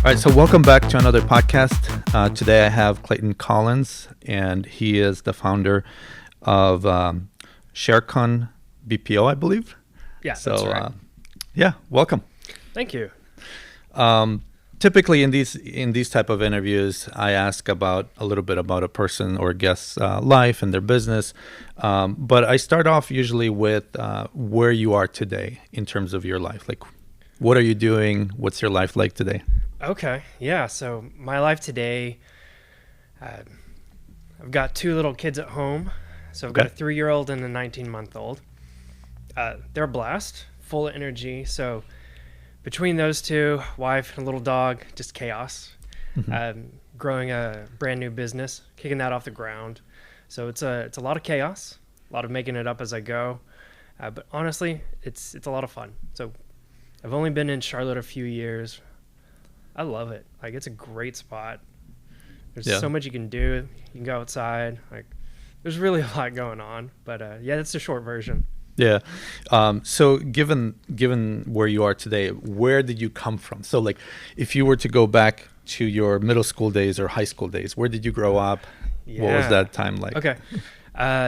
All right, so welcome back to another podcast. Today I have Clayton Colliins, and he is the founder of ShareCon BPO, I believe. Yeah, so, that's right. Yeah, welcome. Thank you. Typically in these type of interviews, I ask about a little bit about a person or guest's life and their business, but I start off usually with where you are today in terms of your life. Like, what are you doing? What's your life like today? Okay, yeah, so my life today, I've got two little kids at home. So I've got a 3-year-old and a 19-month-old. They're a blast, full of energy. So between those two, wife and little dog, just chaos. Growing a brand new business, kicking that off the ground. So it's a lot of chaos, a lot of making it up as I go. But honestly, it's a lot of fun. So I've only been in Charlotte a few years. I love it. Like, it's a great spot. There's so much you can do. You can go outside. Like, there's really a lot going on. But yeah, that's the short version. Yeah. So given where you are today, where did you come from? So like, if you were to go back to your middle school days or high school days, where did you grow up? Yeah. What was that time like? Okay.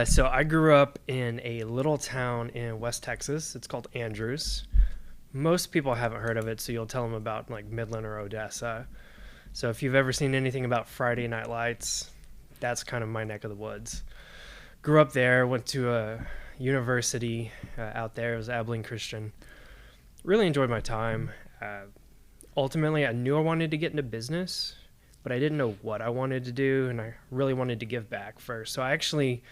So I grew up in a little town in West Texas. It's called Andrews. Most people haven't heard of it, so you'll tell them about like Midland or Odessa. So if you've ever seen anything about Friday Night Lights, that's kind of my neck of the woods. Grew up there, went to a university out there. It was Abilene Christian. Really enjoyed my time. Ultimately, I knew I wanted to get into business, but I didn't know what I wanted to do, and I really wanted to give back first. So I actually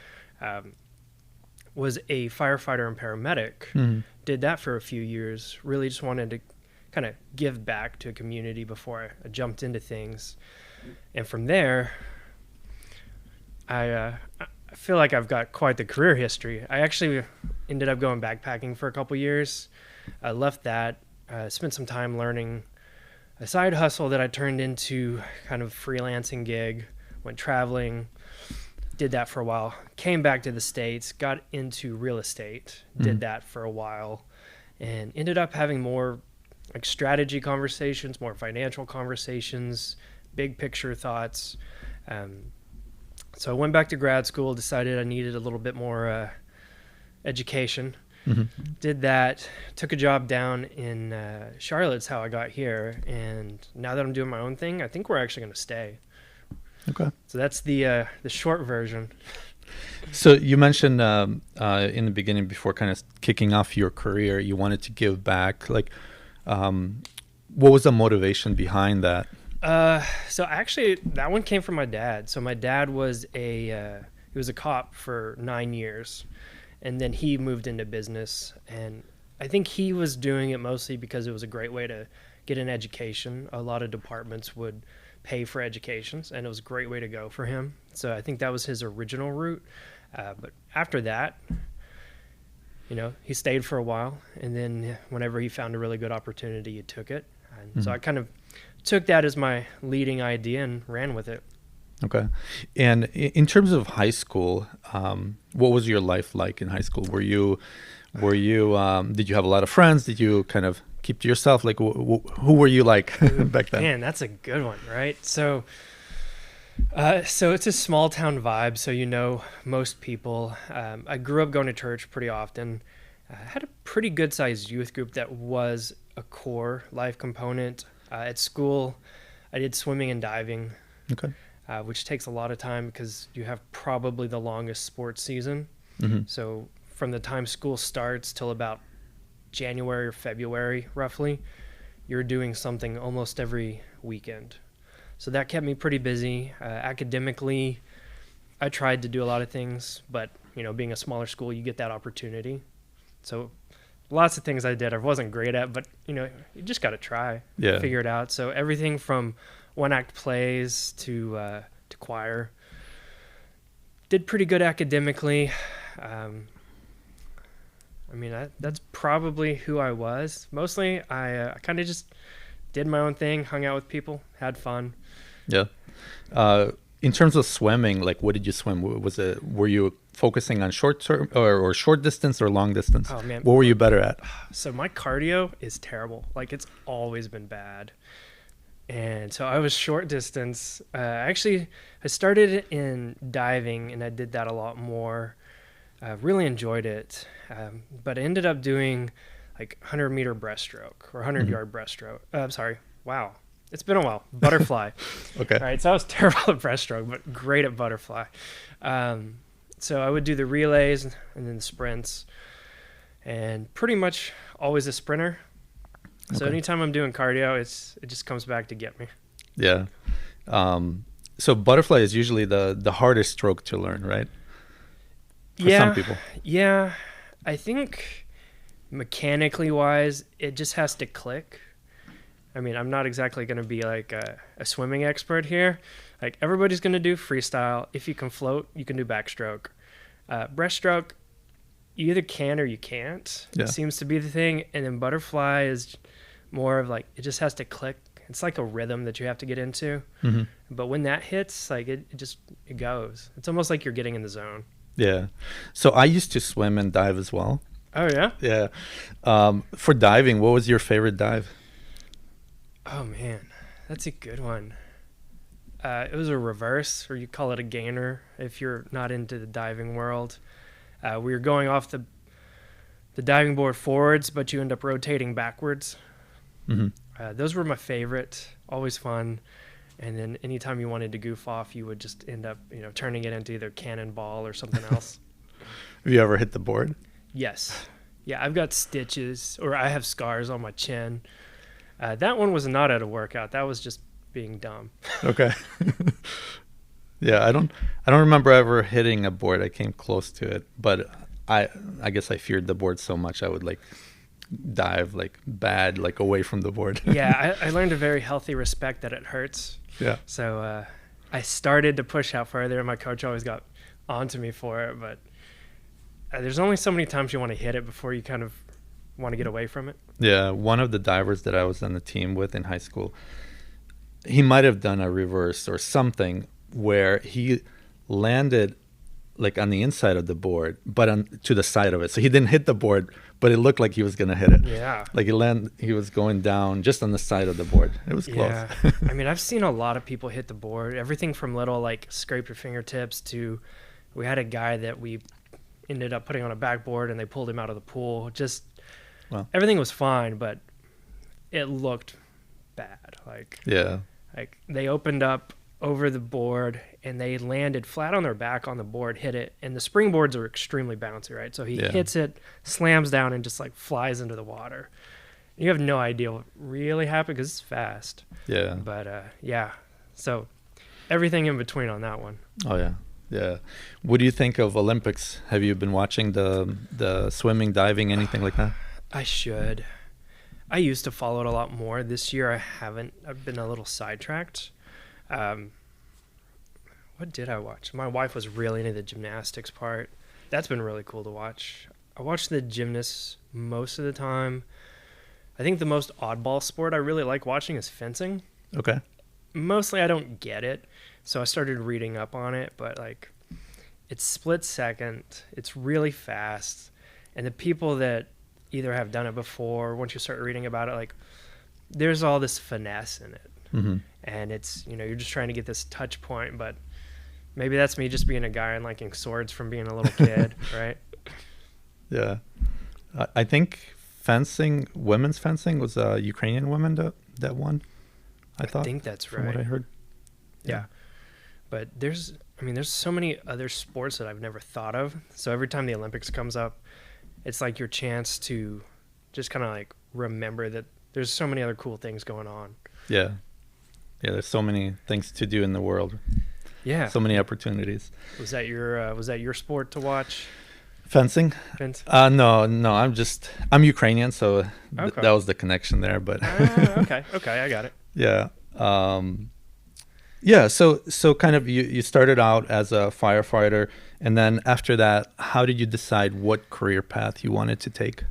was a firefighter and paramedic. Did that for a few years. Really just wanted to kind of give back to a community before I jumped into things. And from there, I feel like I've got quite the career history. I actually ended up going backpacking for a couple years. I left that, spent some time learning a side hustle that I turned into kind of freelancing gig, went traveling, did that for a while, came back to the States, got into real estate, did that for a while, and ended up having more like strategy conversations, more financial conversations, big picture thoughts. So I went back to grad school, decided I needed a little bit more education. Did that, took a job down in Charlotte's how I got here, and now that I'm doing my own thing, I think we're actually going to stay. Okay. So that's the short version. So you mentioned in the beginning, before kind of kicking off your career, you wanted to give back. Like, what was the motivation behind that? So actually, that one came from my dad. So my dad was he was a cop for 9 years, and then he moved into business. And I think he was doing it mostly because it was a great way to get an education. A lot of departments would pay for educations, and it was a great way to go for him. So I think that was his original route. But after that, he stayed for a while, and then whenever he found a really good opportunity, he took it. And so I kind of took that as my leading idea and ran with it. Okay. And in terms of high school, what was your life like in high school? Were you did you have a lot of friends? Did you kind of keep to yourself? Like, who were you like back then? Man, that's a good one, right? So it's a small town vibe. So, most people. I grew up going to church pretty often. I had a pretty good sized youth group that was a core life component. At school, I did swimming and diving, which takes a lot of time because you have probably the longest sports season. So from the time school starts till about January or February, roughly, you're doing something almost every weekend. So that kept me pretty busy. Academically, I tried to do a lot of things, but, being a smaller school, you get that opportunity. So lots of things I did I wasn't great at, but, you just got to try, figure it out. So everything from one-act plays to choir. Did pretty good academically. That's probably who I was. Mostly, I kind of just did my own thing, hung out with people, had fun. Yeah. In terms of swimming, like, what did you swim? Were you focusing on short term or short distance or long distance? Oh man, what were you better at? So my cardio is terrible. Like, it's always been bad. And so I was short distance. Actually, I started in diving, and I did that a lot more. Really enjoyed it, but I ended up doing like 100-meter breaststroke or 100-yard breaststroke. Sorry, wow, it's been a while. Butterfly. Okay. All right, so I was terrible at breaststroke, but great at butterfly. So I would do the relays and then the sprints, and pretty much always a sprinter. So Okay. anytime I'm doing cardio, it just comes back to get me. Yeah. So butterfly is usually the hardest stroke to learn, right? For some people. Yeah. I think mechanically wise, it just has to click. I mean, I'm not exactly going to be like a swimming expert here. Like everybody's going to do freestyle. If you can float, you can do backstroke. Breaststroke, you either can or you can't. Yeah. It seems to be the thing. And then butterfly is more of like, it just has to click. It's like a rhythm that you have to get into. Mm-hmm. But when that hits, like it goes. It's almost like you're getting in the zone. Yeah. So I used to swim and dive as well. Oh, yeah? Yeah. For diving, what was your favorite dive? Oh, man. That's a good one. It was a reverse, or you call it a gainer if you're not into the diving world. We were going off the diving board forwards, but you end up rotating backwards. Mm-hmm. Those were my favorite. Always fun. And then anytime you wanted to goof off, you would just end up, turning it into either cannonball or something else. Have you ever hit the board? Yes. Yeah, I've got stitches, or I have scars on my chin. That one was not at a workout. That was just being dumb. Okay. Yeah, I don't remember ever hitting a board. I came close to it, but I guess I feared the board so much I would like dive like bad, like away from the board. Yeah, I learned a very healthy respect that it hurts. Yeah. So I started to push out further, and my coach always got onto me for it. But there's only so many times you want to hit it before you kind of want to get away from it. Yeah, one of the divers that I was on the team with in high school, he might have done a reverse or something where he landed like on the inside of the board, but to the side of it. So he didn't hit the board, but it looked like he was going to hit it. Yeah. Like he was going down just on the side of the board. It was close. Yeah. I mean, I've seen a lot of people hit the board, everything from little like scrape your fingertips to we had a guy that we ended up putting on a backboard and they pulled him out of the pool. Just everything was fine, but it looked bad. Like they opened up over the board and they landed flat on their back on the board, hit it, and the springboards are extremely bouncy, right? So he hits it, slams down, and just like flies into the water. You have no idea what really happened because it's fast. Yeah. But so everything in between on that one. Oh yeah. Yeah. What do you think of Olympics? Have you been watching the swimming, diving, anything like that? I should. I used to follow it a lot more. This year I haven't. I've been a little sidetracked. What did I watch? My wife was really into the gymnastics part. That's been really cool to watch. I watch the gymnasts most of the time. I think the most oddball sport I really like watching is fencing. Okay. Mostly I don't get it, so I started reading up on it, but like it's split second, it's really fast, and the people that either have done it before, once you start reading about it, like there's all this finesse in it. Mm-hmm. And it's, you're just trying to get this touch point, but maybe that's me just being a guy and liking swords from being a little kid, right? Yeah. I think women's fencing was a Ukrainian woman that won, I thought. I think that's right. From what I heard. Yeah. But there's so many other sports that I've never thought of. So every time the Olympics comes up, it's like your chance to just kind of like remember that there's so many other cool things going on. Yeah. Yeah, there's so many things to do in the world. Yeah. So many opportunities. Was that your sport to watch? Fencing? No, I'm Ukrainian, so Okay. that was the connection there, but okay, I got it. Yeah. Yeah, so kind of you started out as a firefighter, and then after that, how did you decide what career path you wanted to take?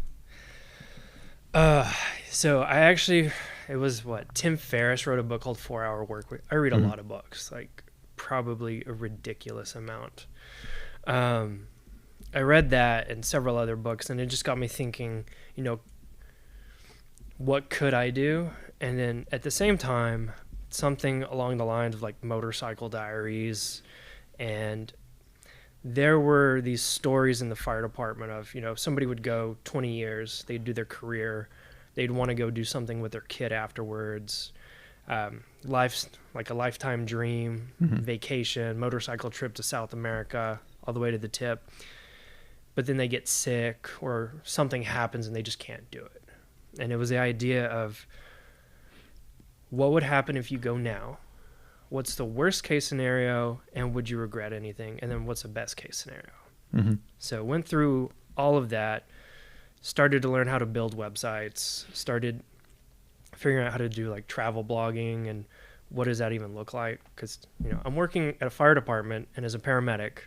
So I actually, it was Tim Ferriss wrote a book called 4 Hour Workweek. I read a lot of books, like probably a ridiculous amount. I read that and several other books, and it just got me thinking, what could I do? And then at the same time, something along the lines of like Motorcycle Diaries. And there were these stories in the fire department of, somebody would go 20 years, they'd do their career, they'd want to go do something with their kid afterwards. Life's like a lifetime dream, vacation, motorcycle trip to South America, all the way to the tip. But then they get sick or something happens and they just can't do it. And it was the idea of what would happen if you go now? What's the worst case scenario, and would you regret anything? And then what's the best case scenario? So went through all of that, started to learn how to build websites, started figuring out how to do like travel blogging and what does that even look like? Because, I'm working at a fire department and as a paramedic.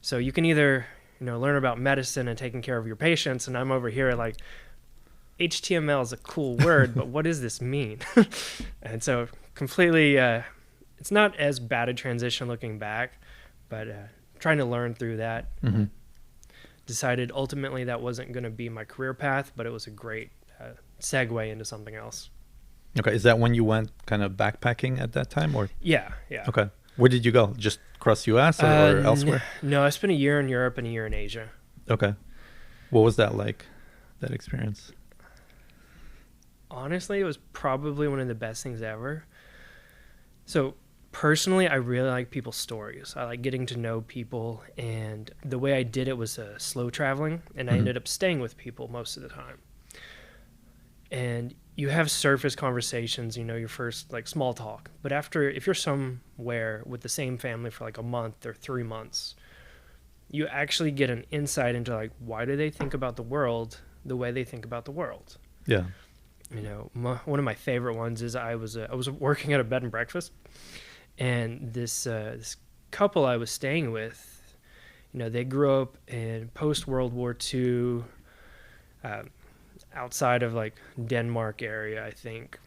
So you can either, learn about medicine and taking care of your patients, and I'm over here like, HTML is a cool word, but what does this mean? And so completely, it's not as bad a transition looking back, but trying to learn through that. Decided ultimately that wasn't going to be my career path, but it was a great segue into something else. Okay. Is that when you went kind of backpacking at that time, or? Yeah. Okay. Where did you go? Just across the U.S. or elsewhere? No, I spent a year in Europe and a year in Asia. Okay. What was that like, that experience? Honestly, it was probably one of the best things ever. So personally, I really like people's stories. I like getting to know people, and the way I did it was slow traveling, and I ended up staying with people most of the time. And you have surface conversations, your first like small talk. But if you're somewhere with the same family for like a month or 3 months, you actually get an insight into like, why do they think about the world the way they think about the world? Yeah. One of my favorite ones is I was working at a bed and breakfast, and this couple I was staying with, they grew up in post World War II, outside of like Denmark area, I think,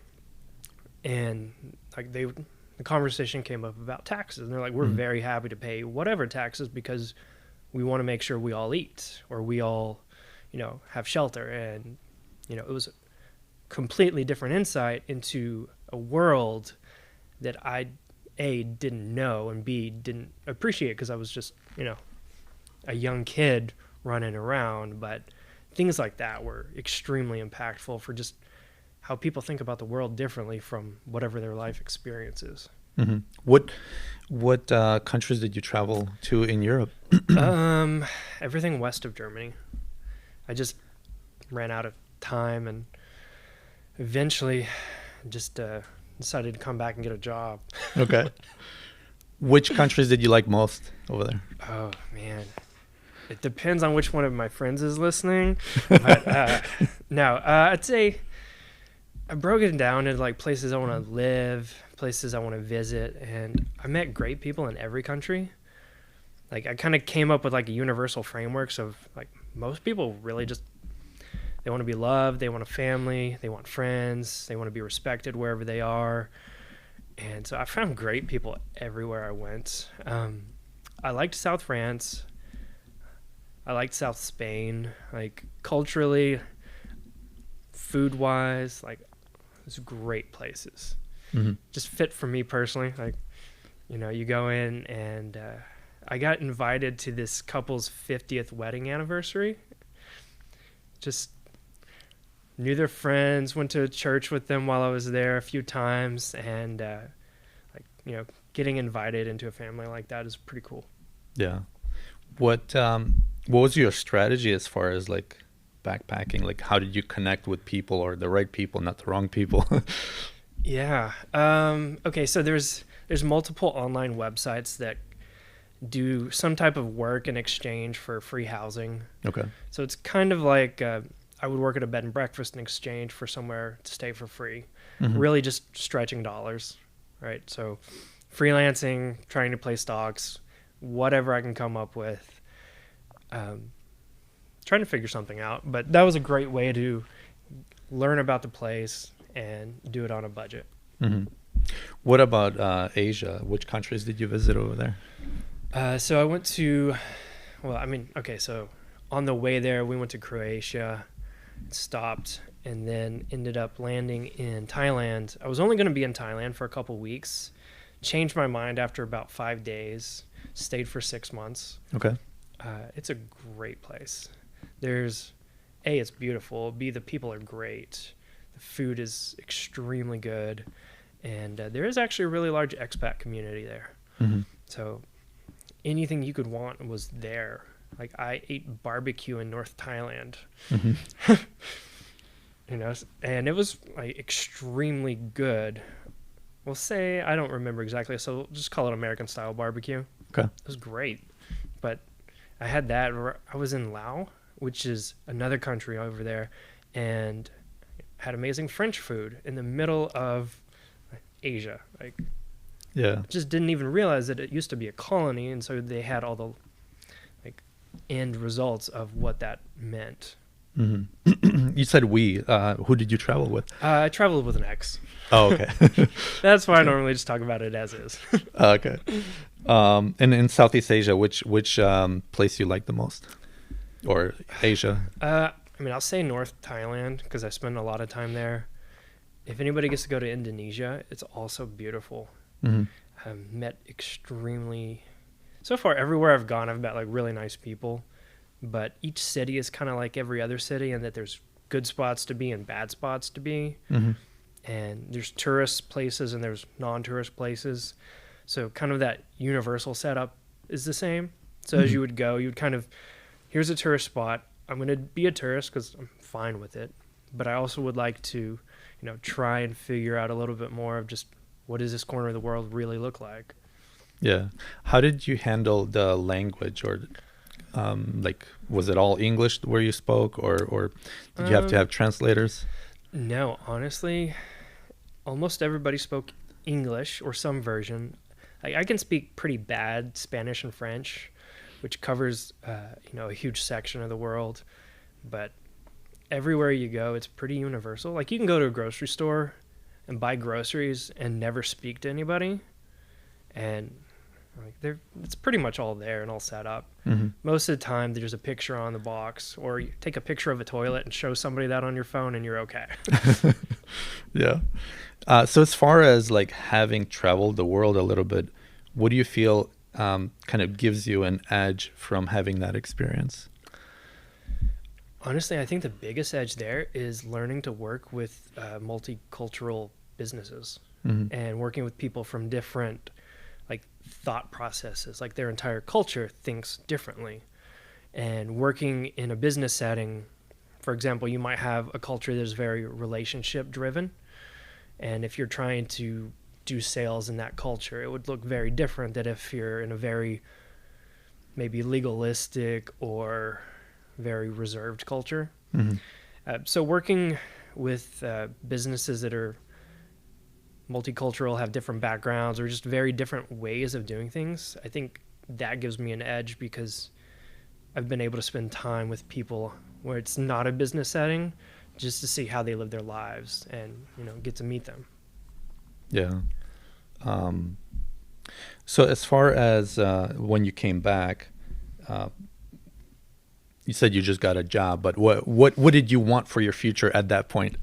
and like the conversation came up about taxes, and they're like, we're very happy to pay whatever taxes because we want to make sure we all eat or we all, have shelter, and it was completely different insight into a world that I A, didn't know, and B, didn't appreciate because I was just a young kid running around. But things like that were extremely impactful for just how people think about the world differently from whatever their life experience is. What countries did you travel to in Europe? Everything west of Germany. I just ran out of time and eventually just decided to come back and get a job. Okay. Which countries did you like most over there? Oh, man. It depends on which one of my friends is listening. But no, I'd say I broke it down into like places I want to live, places I want to visit, and I met great people in every country. Like I kind of came up with like a universal frameworks of like most people really just they want to be loved, they want a family, they want friends, they want to be respected wherever they are. And so I found great people everywhere I went. I liked South France. I liked South Spain. Like culturally, food-wise, like it was great places. Just fit for me personally. Like, you go in and I got invited to this couple's 50th wedding anniversary. Just knew their friends, went to a church with them while I was there a few times, and getting invited into a family like that is pretty cool. Yeah. What was your strategy as far as like backpacking? Like how did you connect with people, or the right people, not the wrong people? Yeah. Okay, so there's multiple online websites that do some type of work in exchange for free housing. Okay. So it's kind of like I would work at a bed and breakfast in exchange for somewhere to stay for free. Really just stretching dollars, right? So freelancing, trying to play stocks, whatever I can come up with, trying to figure something out. But that was a great way to learn about the place and do it on a budget. What about Asia? Which countries did you visit over there? So I went to, so on the way there, we went to Croatia, stopped and then ended up landing in Thailand. I was only going to be in Thailand for a couple weeks, changed my mind after about 5 days, stayed for 6 months. Okay. It's a great place. There's A, it's beautiful. B, the people are great. The food is extremely good. And there is actually a really large expat community there. Mm-hmm. So anything you could want was there. Like, I ate barbecue in North Thailand. Mm-hmm. You know, and it was like extremely good. We'll say, I don't remember exactly, so we'll just call it American style barbecue. Okay. It was great. But I had that. I was in Laos, which is another country over there, and had amazing French food in the middle of Asia. Like, Yeah. just didn't even realize that it used to be a colony, and so they had all the like end results of what that meant. Mm-hmm. You said we. Who did you travel with? I traveled with an ex. Oh, okay. That's why I normally just talk about it as is. Okay. And in Southeast Asia, which place you like the most, or Asia? I mean, I'll say North Thailand because I spend a lot of time there. If anybody gets to go to Indonesia, it's also beautiful. Mm-hmm. I've met so far everywhere I've gone, I've met like really nice people, but each city is kind of like every other city in that there's good spots to be and bad spots to be. Mm-hmm. And there's tourist places and there's non-tourist places. So kind of that universal setup is the same. So as you would go, you would kind of, here's a tourist spot. I'm going to be a tourist because I'm fine with it. But I also would like to, try and figure out a little bit more of just what does this corner of the world really look like? Yeah. How did you handle the language, or was it all English where you spoke, or did you have to have translators? No, honestly, almost everybody spoke English or some version. I can speak pretty bad Spanish and French, which covers a huge section of the world, but everywhere you go, it's pretty universal. Like, you can go to a grocery store and buy groceries and never speak to anybody, and it's pretty much all there and all set up. Mm-hmm. Most of the time, there's a picture on the box, or you take a picture of a toilet and show somebody that on your phone, and you're okay. Yeah. So as far as like having traveled the world a little bit, what do you feel kind of gives you an edge from having that experience? Honestly, I think the biggest edge there is learning to work with multicultural businesses and working with people from different thought processes. Like, their entire culture thinks differently. And working in a business setting, for example, you might have a culture that is very relationship driven. And if you're trying to do sales in that culture, it would look very different than if you're in a very maybe legalistic or very reserved culture. Mm-hmm. So working with businesses that are multicultural, have different backgrounds, or just very different ways of doing things, I think that gives me an edge because I've been able to spend time with people where it's not a business setting, just to see how they live their lives and, get to meet them. Yeah. So as far as when you came back, you said you just got a job, but what did you want for your future at that point?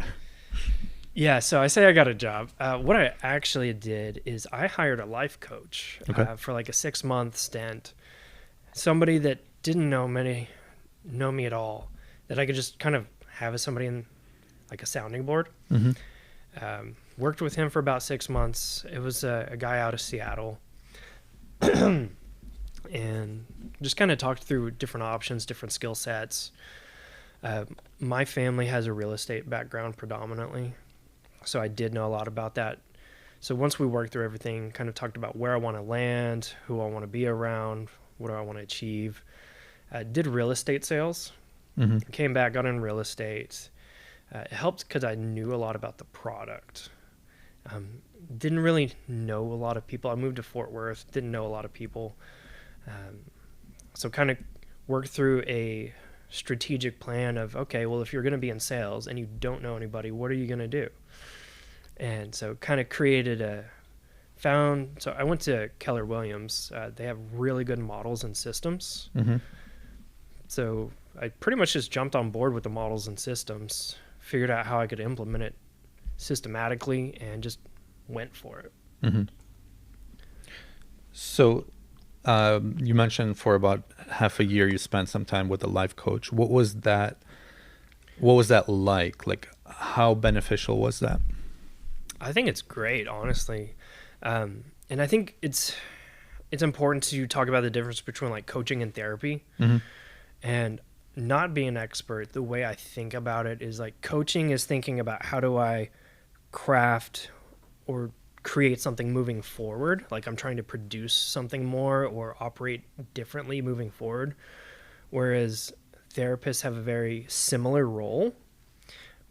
Yeah, so I say I got a job. What I actually did is I hired a life coach for like a 6-month stint. Somebody that didn't know me at all, that I could just kind of have as somebody in like a sounding board. Mm-hmm. Worked with him for about 6 months. It was a guy out of Seattle. And just kind of talked through different options, different skill sets. My family has a real estate background predominantly, so I did know a lot about that. So once we worked through everything, kind of talked about where I want to land, who I want to be around, what do I want to achieve. Did real estate sales. Mm-hmm. Came back, got in real estate. It helped because I knew a lot about the product. Didn't really know a lot of people. I moved to Fort Worth, didn't know a lot of people. So kind of worked through a strategic plan of, okay, well, if you're going to be in sales and you don't know anybody, what are you going to do? And so kind of so I went to Keller Williams. They have really good models and systems. Mm-hmm. So I pretty much just jumped on board with the models and systems, figured out how I could implement it systematically and just went for it. Mm-hmm. So you mentioned for about half a year you spent some time with a life coach. What was that like? Like, how beneficial was that? I think it's great, honestly. And I think it's important to talk about the difference between like coaching and therapy. Mm-hmm. And not being an expert, the way I think about it is like coaching is thinking about how do I craft or create something moving forward. Like I'm trying to produce something more or operate differently moving forward. Whereas therapists have a very similar role,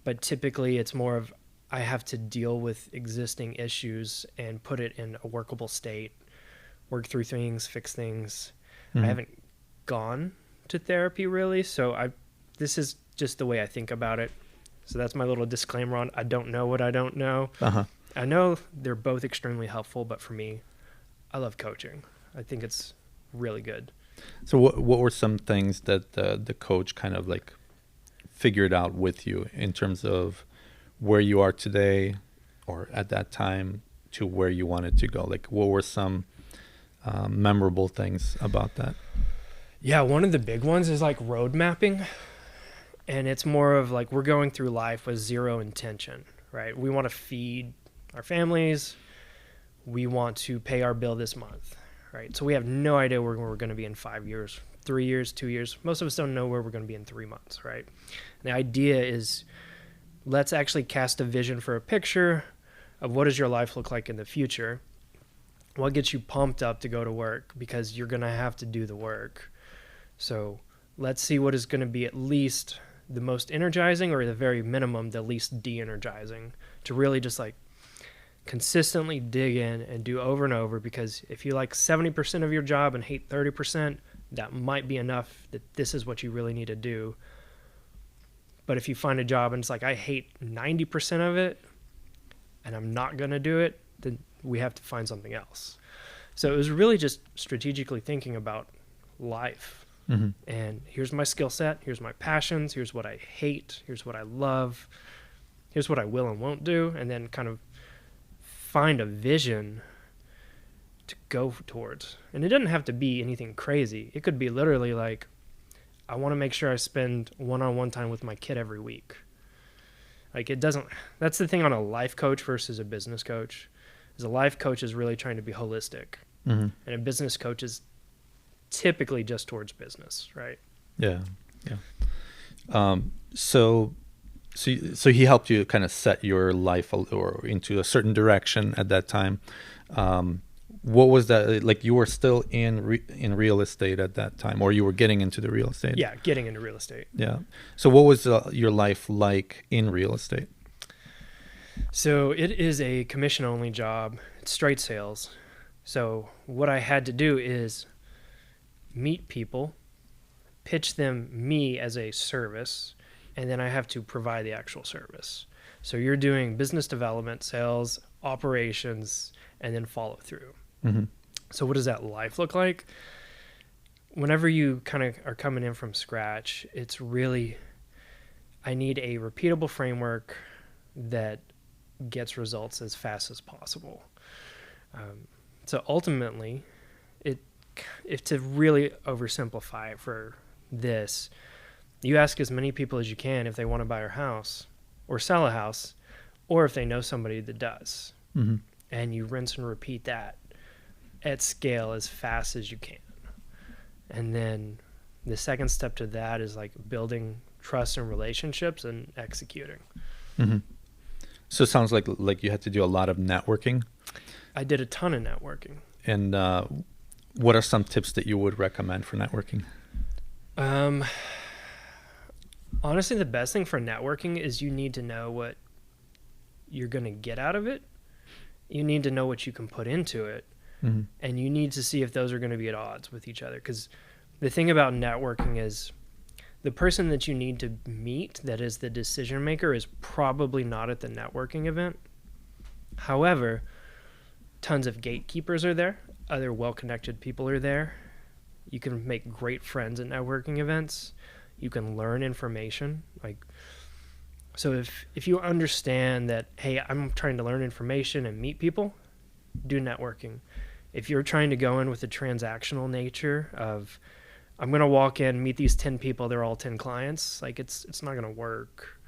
but typically it's more of I have to deal with existing issues and put it in a workable state, work through things, fix things. Mm-hmm. I haven't gone to therapy really, so this is just the way I think about it. So that's my little disclaimer on I don't know what I don't know. Uh-huh. I know they're both extremely helpful, but for me, I love coaching. I think it's really good. So what were some things that the coach kind of like figured out with you in terms of where you are today or at that time to where you wanted to go? Like what were some memorable things about that? Yeah, one of the big ones is like road mapping. And it's more of like we're going through life with zero intention, right? We want to feed our families. We want to pay our bill this month, right? So we have no idea where we're going to be in 5 years, 3 years, 2 years. Most of us don't know where we're going to be in 3 months, right? And the idea is let's actually cast a vision for a picture of what does your life look like in the future. What gets you pumped up to go to work because you're going to have to do the work. So let's see what is going to be at least the most energizing or the very minimum, the least de-energizing to really just like consistently dig in and do over and over, because if you like 70% of your job and hate 30%, that might be enough that this is what you really need to do. But if you find a job and it's like, I hate 90% of it and I'm not going to do it, then we have to find something else. So it was really just strategically thinking about life. Mm-hmm. And here's my skill set, here's my passions, here's what I hate, here's what I love, here's what I will and won't do, and then kind of find a vision to go towards. And it doesn't have to be anything crazy. It could be literally like, I want to make sure I spend one-on-one time with my kid every week. Like it doesn't, that's the thing on a life coach versus a business coach, is a life coach is really trying to be holistic. Mm-hmm. And a business coach is typically just towards business, right? Yeah. So he helped you kind of set your life or into a certain direction at that time. What was that like? You were still in real estate at that time, or you were getting into the real estate? Yeah, getting into real estate. Yeah. So what was your life like in real estate? So it is a commission-only job. It's straight sales. So what I had to do is meet people, pitch them me as a service, and then I have to provide the actual service. So you're doing business development, sales, operations, and then follow through. Mm-hmm. So what does that life look like? Whenever you kind of are coming in from scratch, it's really, I need a repeatable framework that gets results as fast as possible. So ultimately, if to really oversimplify it for this, you ask as many people as you can if they want to buy a house or sell a house, or if they know somebody that does. Mm-hmm. And you rinse and repeat that at scale as fast as you can. And then the second step to that is like building trust and relationships and executing. Mm-hmm. So it sounds like you had to do a lot of networking. I did a ton of networking. And what are some tips that you would recommend for networking? Honestly, the best thing for networking is you need to know what you're going to get out of it. You need to know what you can put into it. Mm-hmm. And you need to see if those are going to be at odds with each other. Because the thing about networking is the person that you need to meet that is the decision maker is probably not at the networking event. However, tons of gatekeepers are there. Other well-connected people are there. You can make great friends at networking events. You can learn information. Like So if you understand that, hey, I'm trying to learn information and meet people, do networking. If you're trying to go in with the transactional nature of, I'm going to walk in, meet these 10 people, they're all 10 clients, like it's not going to work.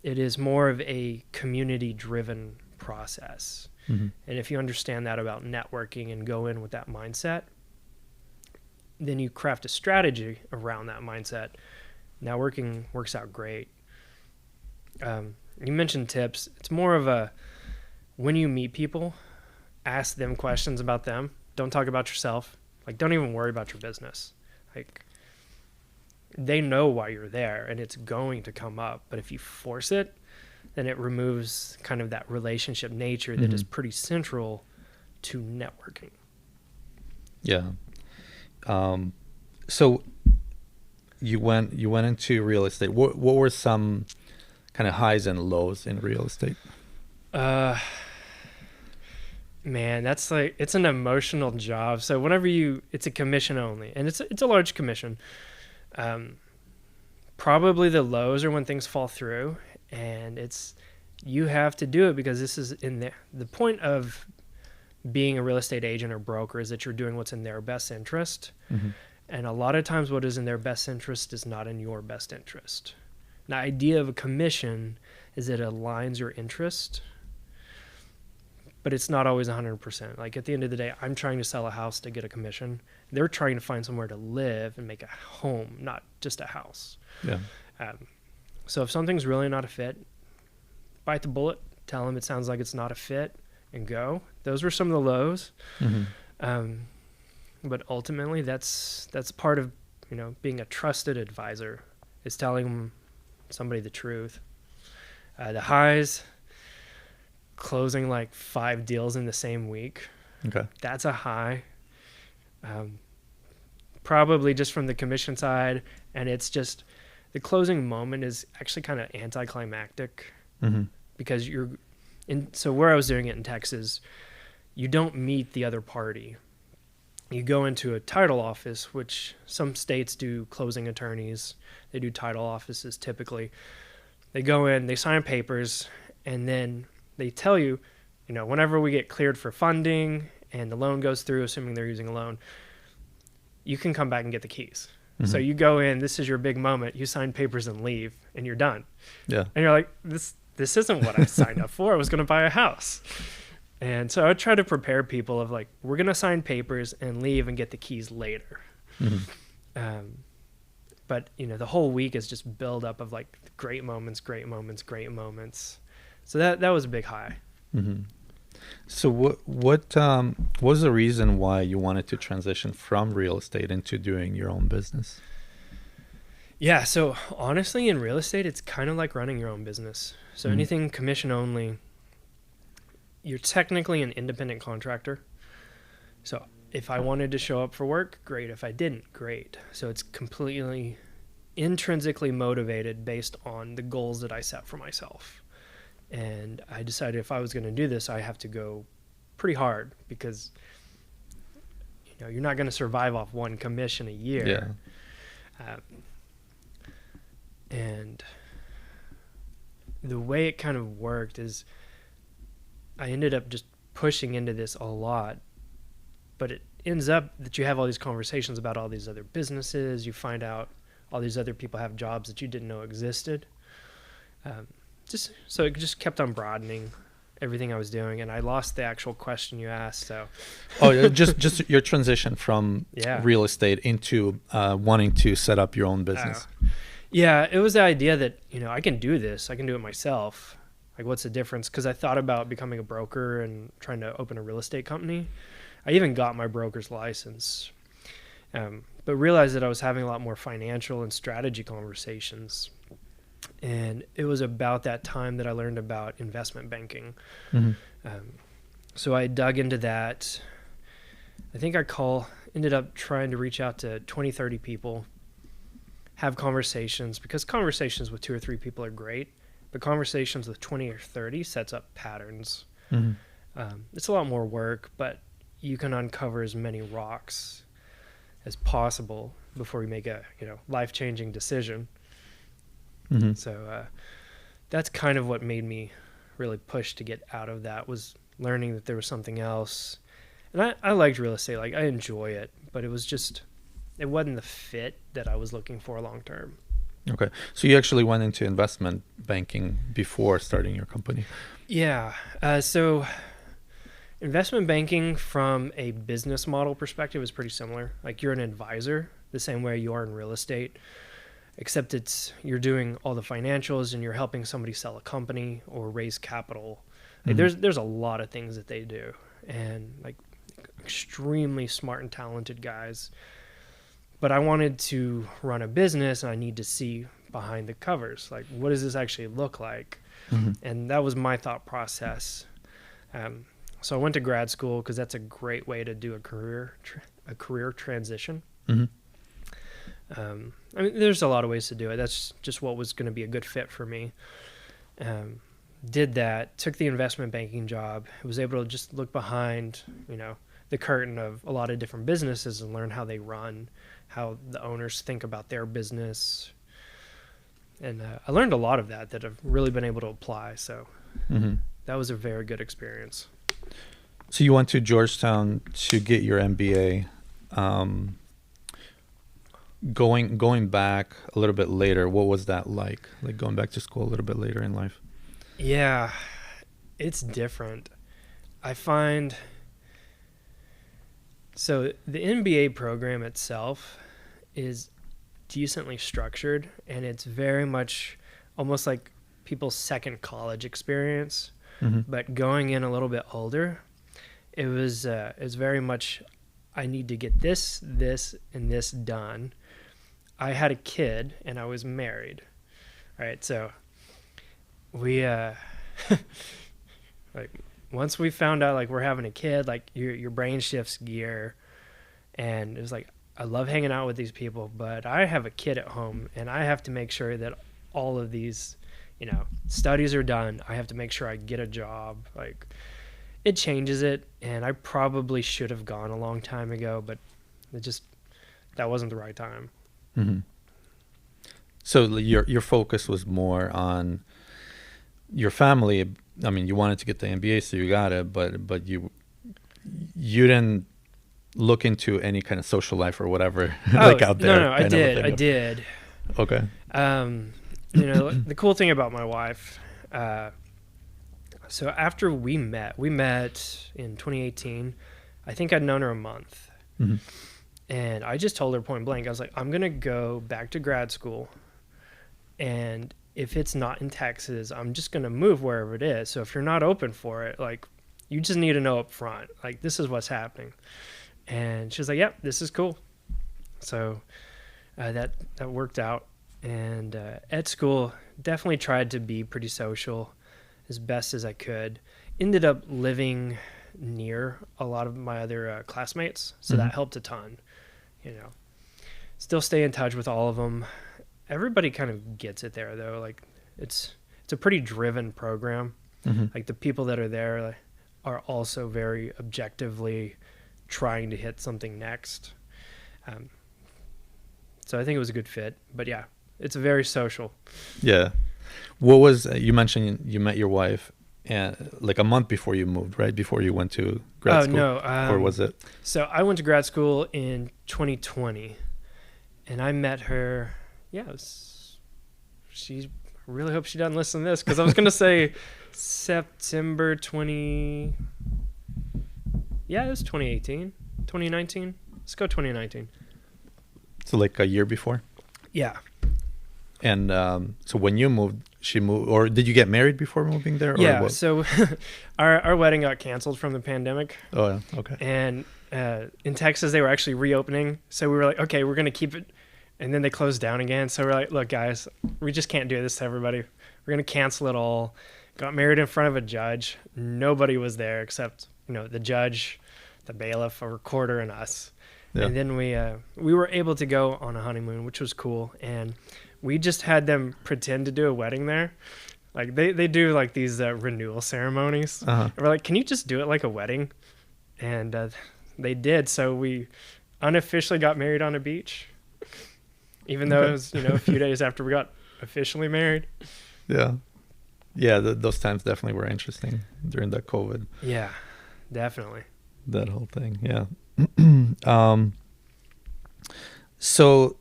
It is more of a community-driven process. Mm-hmm. And if you understand that about networking and go in with that mindset, then you craft a strategy around that mindset. Networking works out great. You mentioned tips. It's more of a, when you meet people, ask them questions about them. Don't talk about yourself. Like, don't even worry about your business. Like, they know why you're there and it's going to come up. But if you force it, then it removes kind of that relationship nature that is pretty central to networking. Yeah. So you went into real estate. What were some kind of highs and lows in real estate? Man, that's like, it's an emotional job. So whenever it's a commission only, and it's a large commission. Probably the lows are when things fall through, and you have to do it because this is in the point of being a real estate agent or broker is that you're doing what's in their best interest. Mm-hmm. And a lot of times what is in their best interest is not in your best interest. The idea of a commission is that it aligns your interest, but it's not always 100%. Like, at the end of the day, I'm trying to sell a house to get a commission. They're trying to find somewhere to live and make a home, not just a house. Yeah. So if something's really not a fit, bite the bullet, tell them it sounds like it's not a fit, and go. Those were some of the lows. Mm-hmm. But ultimately, that's part of, being a trusted advisor, is telling somebody the truth. The highs, closing like 5 deals in the same week. Okay. That's a high. Probably just from the commission side, and it's just the closing moment is actually kind of anticlimactic. Mm-hmm. Because so where I was doing it in Texas, you don't meet the other party. You go into a title office, which some states do closing attorneys. They do title offices typically. They go in, they sign papers, and then they tell you, whenever we get cleared for funding and the loan goes through, assuming they're using a loan, you can come back and get the keys. Mm-hmm. So you go in, this is your big moment, you sign papers and leave, and you're done. Yeah. And you're like, this isn't what I signed up for. I was going to buy a house. And so I would try to prepare people of like, we're going to sign papers and leave and get the keys later. Mm-hmm. But, the whole week is just build up of like great moments, great moments, great moments. So that was a big high. Mm-hmm. So what was the reason why you wanted to transition from real estate into doing your own business? Yeah, so honestly, in real estate, it's kind of like running your own business. So anything commission only, you're technically an independent contractor. So if I wanted to show up for work, great. If I didn't, great. So it's completely intrinsically motivated based on the goals that I set for myself. And I decided if I was going to do this, I have to go pretty hard because, you're not going to survive off one commission a year. Yeah. And the way it kind of worked is I ended up just pushing into this a lot, but it ends up that you have all these conversations about all these other businesses. You find out all these other people have jobs that you didn't know existed. So it just kept on broadening everything I was doing, and I lost the actual question you asked. So, just your transition from real estate into wanting to set up your own business. Yeah, it was the idea that I can do this. I can do it myself. Like, what's the difference? Because I thought about becoming a broker and trying to open a real estate company. I even got my broker's license, but realized that I was having a lot more financial and strategy conversations. And it was about that time that I learned about investment banking. Mm-hmm. So I dug into that. I think ended up trying to reach out to 20, 30 people, have conversations, because conversations with 2 or 3 people are great, but conversations with 20 or 30 sets up patterns. Mm-hmm. It's a lot more work, but you can uncover as many rocks as possible before you make a life-changing decision. Mm-hmm. So that's kind of what made me really push to get out of that, was learning that there was something else. And I liked real estate. Like, I enjoy it, but it wasn't the fit that I was looking for long term. Okay. So you actually went into investment banking before starting your company. Yeah. So investment banking from a business model perspective is pretty similar. Like, you're an advisor the same way you are in real estate, except you're doing all the financials and you're helping somebody sell a company or raise capital. Like, there's a lot of things that they do, and like extremely smart and talented guys. But I wanted to run a business, and I need to see behind the covers. Like, what does this actually look like? And that was my thought process. So I went to grad school because that's a great way to do a career transition. I mean, there's a lot of ways to do it. That's just what was going to be a good fit for me. Did that, took the investment banking job, was able to just look behind, the curtain of a lot of different businesses and learn how they run, how the owners think about their business. And I learned a lot of that I've really been able to apply. So that was a very good experience. So you went to Georgetown to get your MBA. Going back a little bit later, what was that like? Like, going back to school a little bit later in life? Yeah, it's different. I find, so the MBA program itself is decently structured, and it's very much almost like people's second college experience. But going in a little bit older, it was very much, I need to get this, and this done. I had a kid and I was married. All right, so we like, once we found out like we're having a kid, like your brain shifts gear, and it was like, I love hanging out with these people, but I have a kid at home and I have to make sure that all of these, studies are done. I have to make sure I get a job. Like, it changes it, and I probably should have gone a long time ago, but that wasn't the right time. So your focus was more on your family. I mean, you wanted to get the MBA, so you got it, but you didn't look into any kind of social life or whatever like out there. No, I did. Okay. The cool thing about my wife, so after we met in 2018. I think I'd known her a month. And I just told her point blank, I was like, I'm going to go back to grad school, and if it's not in Texas, I'm just going to move wherever it is. So if you're not open for it, like, you just need to know up front, like, this is what's happening. And she was like, yep, this is cool. So that worked out. And at school, definitely tried to be pretty social as best as I could. Ended up living near a lot of my other classmates, so that helped a ton. Still stay in touch with all of them. Everybody kind of gets it there, though. Like, it's a pretty driven program. Like, the people that are there are also very objectively trying to hit something next. So I think it was a good fit. But yeah, it's very social. Yeah. What was, you mentioned you met your wife and like a month before you moved, right? Before you went to grad school? No. Or was it? So I went to grad school in 2020, and I met her. Yeah, I really hope she doesn't listen to this, because I was going to say September 20. Yeah, it was 2018, 2019. Let's go 2019. So like a year before? Yeah. And so when you moved, she moved, or did you get married before moving there? Yeah, or what? So our wedding got canceled from the pandemic. Oh, yeah. Okay. And in Texas, they were actually reopening. So we were like, okay, we're going to keep it. And then they closed down again. So we're like, look, guys, we just can't do this to everybody. We're going to cancel it all. Got married in front of a judge. Nobody was there except, the judge, the bailiff, a recorder, and us. Yeah. And then we were able to go on a honeymoon, which was cool. And we just had them pretend to do a wedding there. Like, they do like these renewal ceremonies. And we're like, can you just do it like a wedding? And they did. So we unofficially got married on a beach, even though it was, a few days after we got officially married. Yeah. Yeah, those times definitely were interesting during that COVID, Yeah, definitely. that whole thing. Yeah. um, so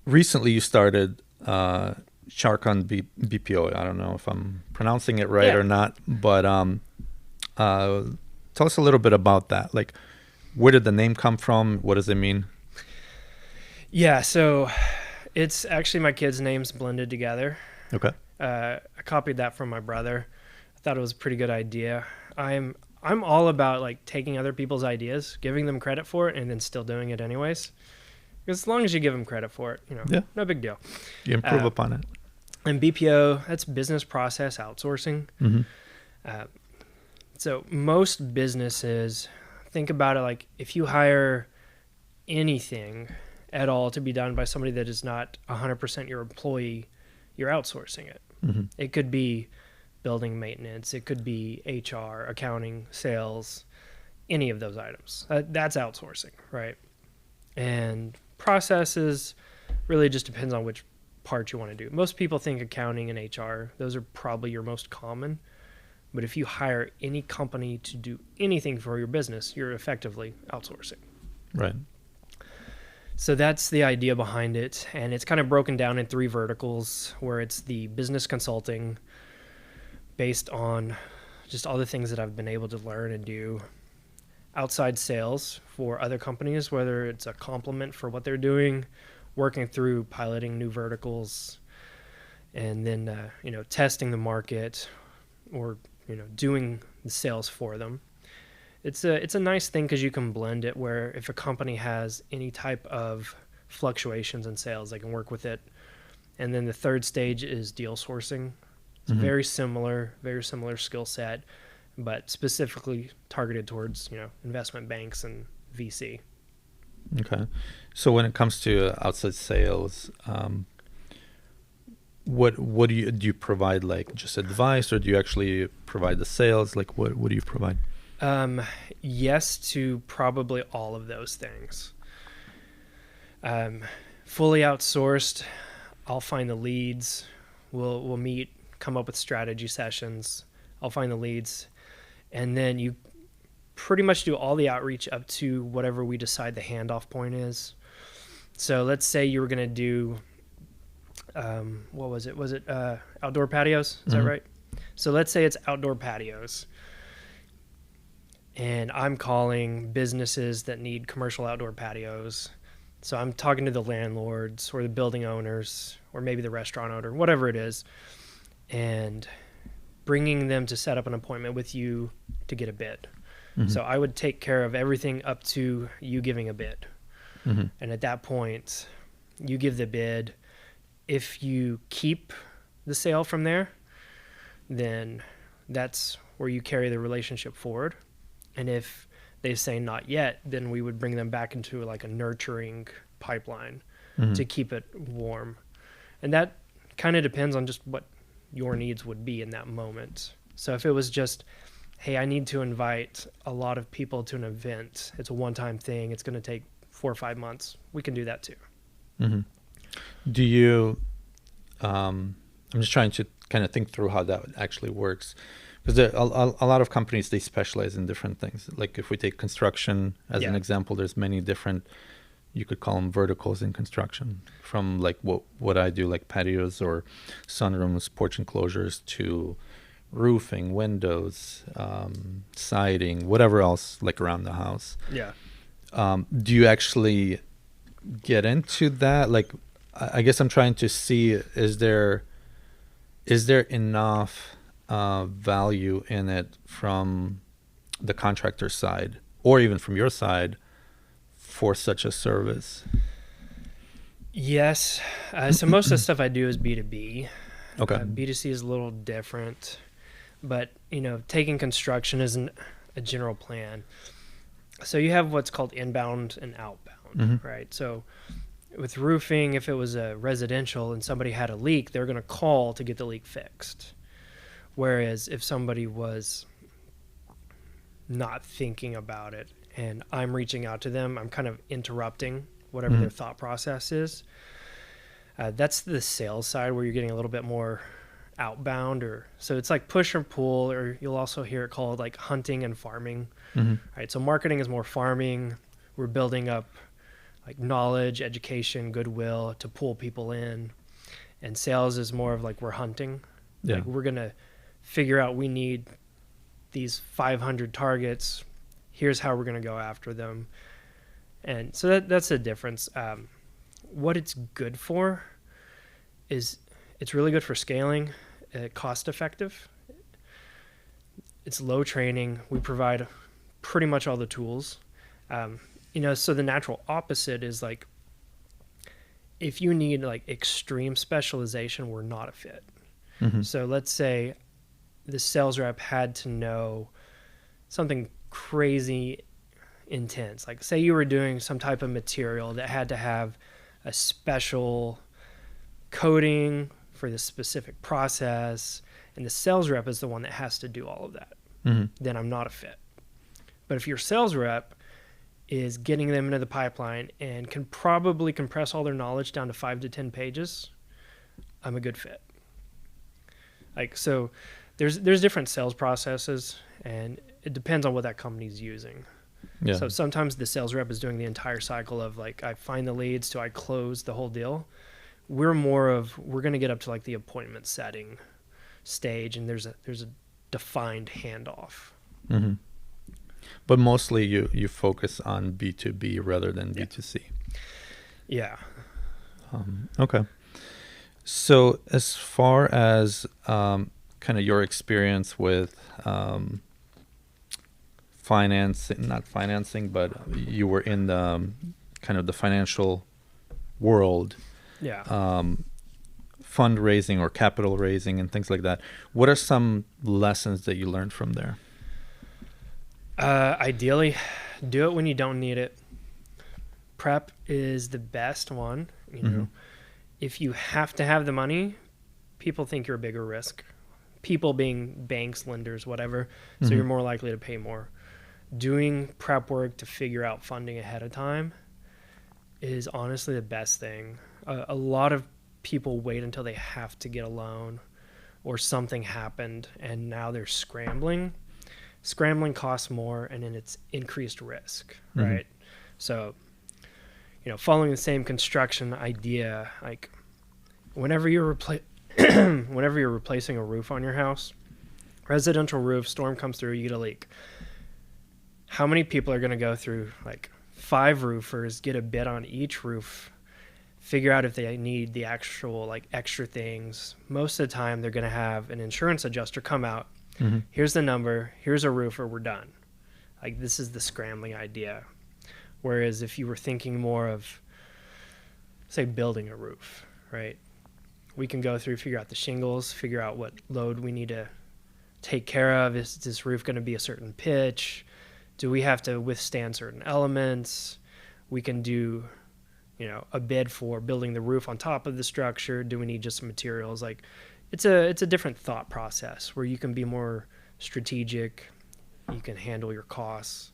recently you started Charcon BPO. I don't know if I'm pronouncing it right Yeah. or not, but uh, tell us a little bit about that. Like, where did the name come from? What does it mean? Yeah, so it's actually my kids' names blended together. Okay. I copied that from my brother. I thought it was a pretty good idea. I'm all about like taking other people's ideas, giving them credit for it, and then still doing it anyways. Because as long as you give them credit for it, Yeah. no big deal. You improve upon it. And BPO, that's business process outsourcing. Mm-hmm. Uh, so most businesses think about it like if you hire anything at all to be done by somebody that is not 100% your employee, you're outsourcing it. Mm-hmm. It could be building maintenance, it could be HR, accounting, sales, any of those items. That's outsourcing, right? And processes really just depends on which part you want to do. Most people think accounting and HR, those are probably your most common. But if you hire any company to do anything for your business, you're effectively outsourcing. Right. So that's the idea behind it. And it's kind of broken down in 3 verticals where it's the business consulting based on just all the things that I've been able to learn and do. Outside sales for other companies, whether it's a complement for what they're doing, working through piloting new verticals, and then, testing the market or, doing the sales for them. It's a nice thing because you can blend it where if a company has any type of fluctuations in sales, they can work with it. And then the third stage is deal sourcing. It's Mm-hmm. very similar skill set, but specifically targeted towards, investment banks and VC. Okay. So when it comes to outside sales, what do you provide, like just advice, or do you actually provide the sales? Like what do you provide? Yes to probably all of those things. Fully outsourced, I'll find the leads. We'll meet, come up with strategy sessions. I'll find the leads, and then you pretty much do all the outreach up to whatever we decide the handoff point is. So let's say you were going to do, what was it? Was it outdoor patios? Is Mm-hmm. that right? So let's say it's outdoor patios. And I'm calling businesses that need commercial outdoor patios. So I'm talking to the landlords or the building owners or maybe the restaurant owner, whatever it is, and bringing them to set up an appointment with you to get a bid. Mm-hmm. So I would take care of everything up to you giving a bid. Mm-hmm. And at that point, you give the bid. If you keep the sale from there, then that's where you carry the relationship forward. And if they say not yet, then we would bring them back into like a nurturing pipeline Mm-hmm. to keep it warm. And that kind of depends on just what your needs would be in that moment. So if it was just, hey, I need to invite a lot of people to an event, it's a one-time thing, it's going to take 4 or 5 months, we can do that too. Mm-hmm. Do you, I'm just trying to kind of think through how that actually works. Because a lot of companies, they specialize in different things. Like if we take construction as an example, there's many different, you could call them verticals in construction, from like what I do, like patios or sunrooms, porch enclosures, to roofing, windows, siding, whatever else like around the house. Yeah. Do you actually get into that? Like, I guess I'm trying to see, is there enough value in it from the contractor side or even from your side for such a service? Yes. So most of the stuff I do is B2B. Okay. B2C is a little different, but taking construction isn't a general plan. So you have what's called inbound and outbound, Mm-hmm. right? So with roofing, if it was a residential and somebody had a leak, they're going to call to get the leak fixed. Whereas if somebody was not thinking about it and I'm reaching out to them, I'm kind of interrupting whatever Mm-hmm. their thought process is. That's the sales side where you're getting a little bit more outbound, or so it's like push or pull, or you'll also hear it called like hunting and farming. Right, so marketing is more farming. We're building up like knowledge, education, goodwill to pull people in, and sales is more of like we're hunting. Like we're gonna figure out we need these 500 targets, here's how we're gonna go after them. And so that's the difference. What it's good for is it's really good for scaling, cost effective. It's low training. We provide pretty much all the tools. So the natural opposite is like, if you need like extreme specialization, we're not a fit. So let's say the sales rep had to know something crazy intense. Like say you were doing some type of material that had to have a special coating for this specific process, and the sales rep is the one that has to do all of that. Then I'm not a fit. But if your sales rep is getting them into the pipeline and can probably compress all their knowledge down to 5 to 10 pages, I'm a good fit. Like, so there's different sales processes, and it depends on what that company's using. So sometimes the sales rep is doing the entire cycle of like, I find the leads to I close the whole deal. We're going to get up to like the appointment setting stage, and there's a defined handoff. But mostly you focus on B2B rather than B2C. Yeah. Okay. So as far as kind of your experience with not financing, but you were in the kind of the financial world, fundraising or capital raising and things like that. What are some lessons that you learned from there? Ideally, do it when you don't need it. Prep is the best one. You know, if you have to have the money, people think you're a bigger risk. People being banks, lenders, whatever. So you're more likely to pay more. Doing prep work to figure out funding ahead of time is honestly the best thing. A lot of people wait until they have to get a loan or something happened and now they're scrambling. Scrambling costs more, and then it's increased risk, right? So, following the same construction idea, like whenever you're replacing a roof on your house, residential roof, storm comes through, you get a leak. How many people are going to go through like 5 roofers, get a bid on each roof, figure out if they need the actual like extra things? Most of the time, they're going to have an insurance adjuster come out. Here's the number, here's a roofer, we're done. Like, this is the scrambling idea. Whereas if you were thinking more of, say, building a roof, right? We can go through, figure out the shingles, figure out what load we need to take care of. Is this roof going to be a certain pitch? Do we have to withstand certain elements? We can do, a bid for building the roof on top of the structure. Do we need just some materials? Like, it's a different thought process where you can be more strategic, you can handle your costs.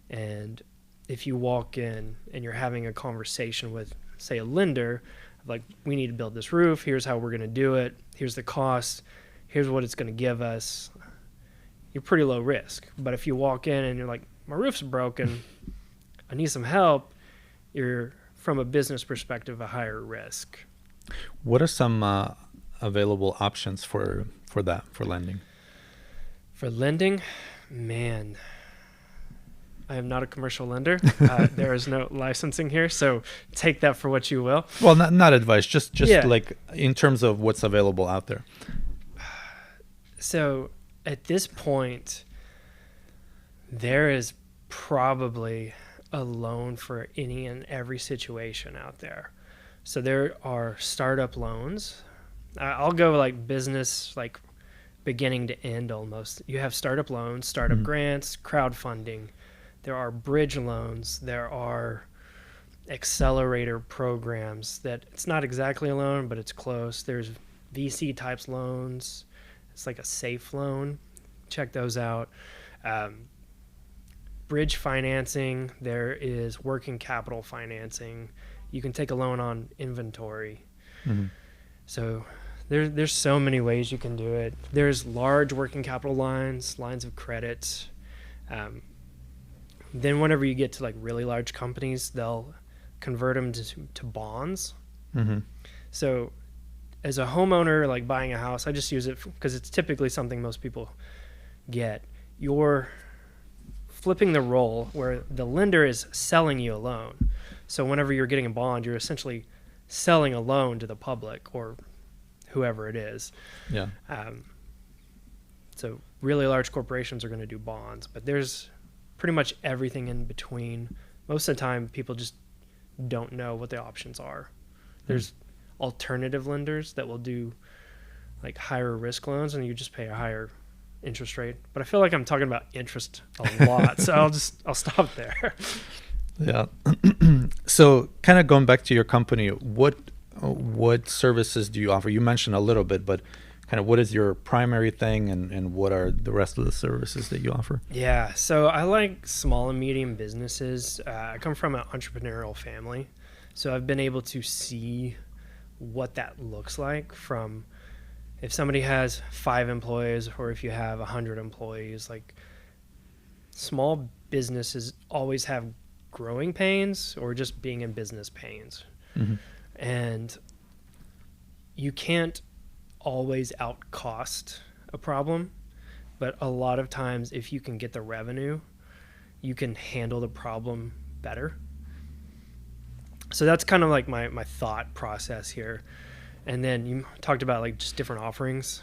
And if you walk in and you're having a conversation with, say, a lender, like, we need to build this roof, here's how we're going to do it, here's the cost, here's what it's going to give us, you're pretty low risk. But if you walk in and you're like, my roof's broken, I need some help, you're, from a business perspective, a higher risk. What are some available options for lending? For lending, man, I am not a commercial lender. There is no licensing here, so take that for what you will. Well, not advice, just like in terms of what's available out there. So at this point, there is probably a loan for any and every situation out there. So there are startup loans. I'll go like business, like beginning to end almost. You have startup loans, startup grants, crowdfunding. There are bridge loans. There are accelerator programs that it's not exactly a loan, but it's close. There's VC types loans. It's like a safe loan. Check those out. Bridge financing. There is working capital financing. You can take a loan on inventory. So There's so many ways you can do it. There's large working capital lines of credit. Then whenever you get to like really large companies, they'll convert them to bonds. Mm-hmm. So as a homeowner, like buying a house, I just use it because it's typically something most people get. You're flipping the role where the lender is selling you a loan. So whenever you're getting a bond, you're essentially selling a loan to the public or whoever it is. Yeah. So really large corporations are going to do bonds, but there's pretty much everything in between. Most of the time, people just don't know what the options are. There's alternative lenders that will do like higher risk loans, and you just pay a higher interest rate. But I feel like I'm talking about interest a lot, so I'll stop there. Yeah. So kind of going back to your company, what services do you offer? You mentioned a little bit, but kind of what is your primary thing, and what are the rest of the services that you offer? Yeah, so I like small and medium businesses. I come from an entrepreneurial family, so I've been able to see what that looks like from if somebody has 5 employees or if you have 100 employees. Like, small businesses always have growing pains or just being in business pains. Mm-hmm. And you can't always outcost a problem, but a lot of times if you can get the revenue, you can handle the problem better. So that's kind of like my thought process here. And then you talked about like just different offerings.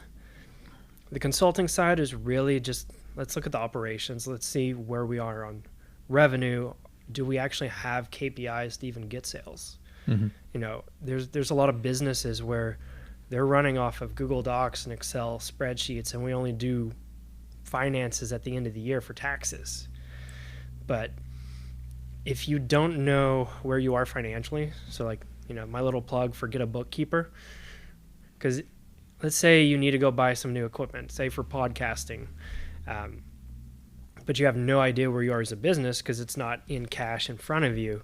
The consulting side is really just, let's look at the operations. Let's see where we are on revenue. Do we actually have KPIs to even get sales? Mm-hmm. You know, there's a lot of businesses where they're running off of Google Docs and Excel spreadsheets, and we only do finances at the end of the year for taxes. But if you don't know where you are financially, so like, you know, my little plug for get a bookkeeper, because let's say you need to go buy some new equipment, say for podcasting, but you have no idea where you are as a business because it's not in cash in front of you,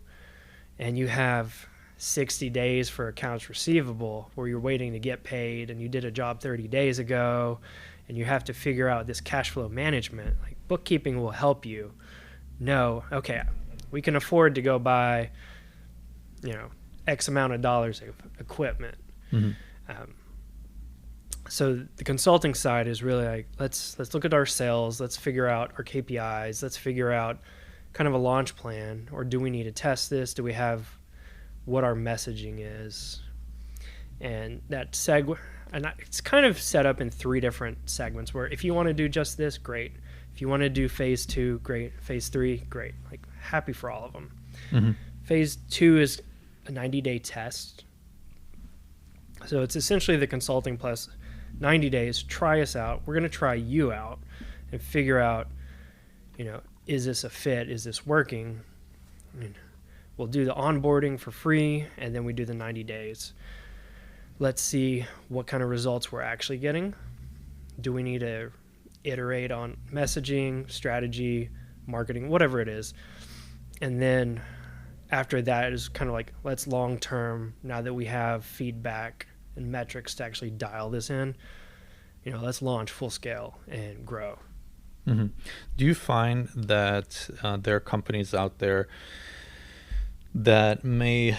and you have 60 days for accounts receivable where you're waiting to get paid, and you did a job 30 days ago, and you have to figure out this cash flow management. Like, bookkeeping will help you know, okay, we can afford to go buy, you know, X amount of dollars of equipment. Mm-hmm. So the consulting side is really like, let's look at our sales, let's figure out our KPIs, let's figure out kind of a launch plan, or do we need to test this? Do we have what our messaging is? And that it's kind of set up in 3 different segments where if you want to do just this, great. If you want to do phase 2, great. Phase 3, great. Like, happy for all of them. Mm-hmm. Phase 2 is a 90-day test. So it's essentially the consulting plus 90 days. Try us out. We're going to try you out and figure out, you know, is this a fit? Is this working? I mean, we'll do the onboarding for free, and then we do the 90 days. Let's see what kind of results we're actually getting. Do we need to iterate on messaging, strategy, marketing, whatever it is? And then after that is kind of like, let's long term, now that we have feedback and metrics to actually dial this in, you know, let's launch full scale and grow. Mm-hmm. Do you find that there are companies out there that may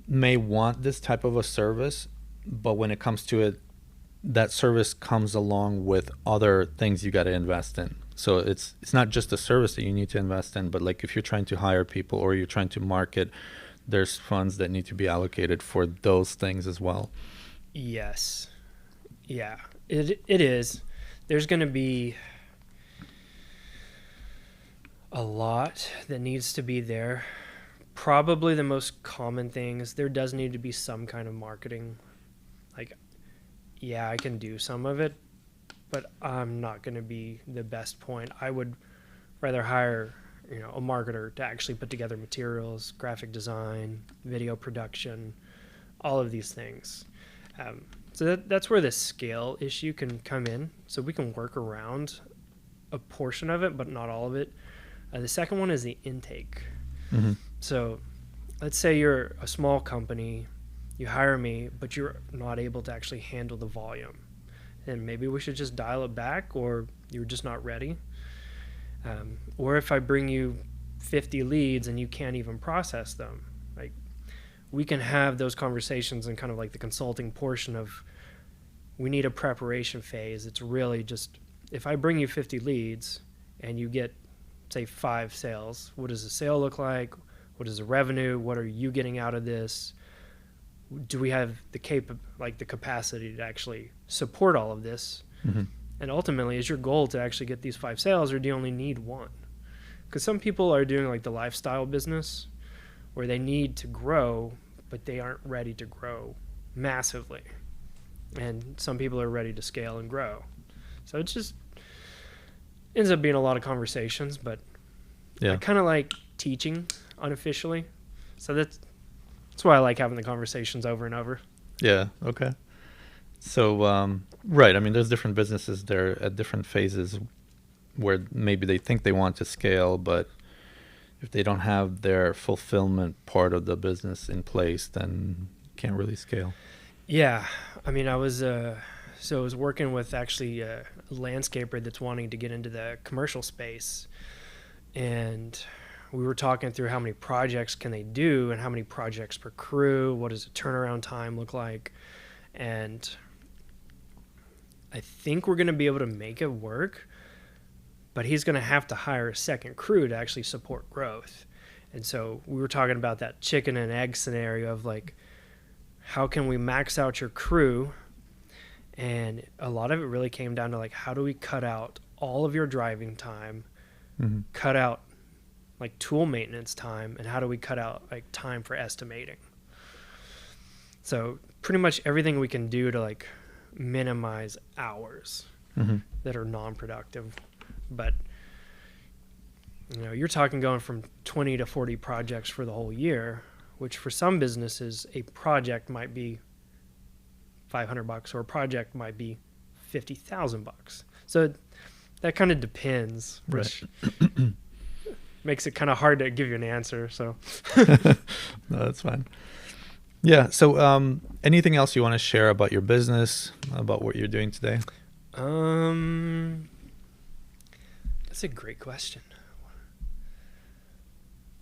want this type of a service, but when it comes to it, that service comes along with other things you got to invest in? So it's not just a service that you need to invest in, but like if you're trying to hire people or you're trying to market, there's funds that need to be allocated for those things as well. Yes. Yeah, it is. There's going to be a lot that needs to be there. Probably the most common thing is there does need to be some kind of marketing. Like, yeah, I can do some of it, but I'm not going to be the best point. I would rather hire, you know, a marketer to actually put together materials, graphic design, video production, all of these things. So that's where the scale issue can come in. So we can work around a portion of it, but not all of it. The second one is the intake. Mm-hmm. So let's say you're a small company you hire me, but you're not able to actually handle the volume. And maybe we should just dial it back, or you're just not ready. Or if I bring you 50 leads and you can't even process them, like, we can have those conversations in kind of like the consulting portion of, we need a preparation phase. It's really just, if I bring you 50 leads and you get, say, 5 sales, what does the sale look like? What is the revenue? What are you getting out of this? Do we have the capacity to actually support all of this? Mm-hmm. And ultimately, is your goal to actually get these 5 sales, or do you only need 1? Because some people are doing like the lifestyle business where they need to grow, but they aren't ready to grow massively. And some people are ready to scale and grow. So it just ends up being a lot of conversations, but Yeah. I kind of like teaching unofficially. So that's why I like having the conversations over and over. Yeah. Okay. So, right. I mean, there's different businesses there at different phases where maybe they think they want to scale, but if they don't have their fulfillment part of the business in place, then can't really scale. Yeah. I mean, I was working with actually a landscaper that's wanting to get into the commercial space, and we were talking through how many projects can they do and how many projects per crew, what does a turnaround time look like, and I think we're going to be able to make it work, but he's going to have to hire a second crew to actually support growth. And so we were talking about that chicken and egg scenario of like, how can we max out your crew? And a lot of it really came down to like, how do we cut out all of your driving time, Mm-hmm. cut out like tool maintenance time, and how do we cut out like time for estimating? So pretty much everything we can do to like minimize hours Mm-hmm. that are non-productive. But you're talking going from 20 to 40 projects for the whole year, which for some businesses a project might be $500 or a project might be $50,000. So that kind of depends, which makes it kind of hard to give you an answer. So No, that's fine. Yeah. So, anything else you want to share about your business, about what you're doing today? That's a great question.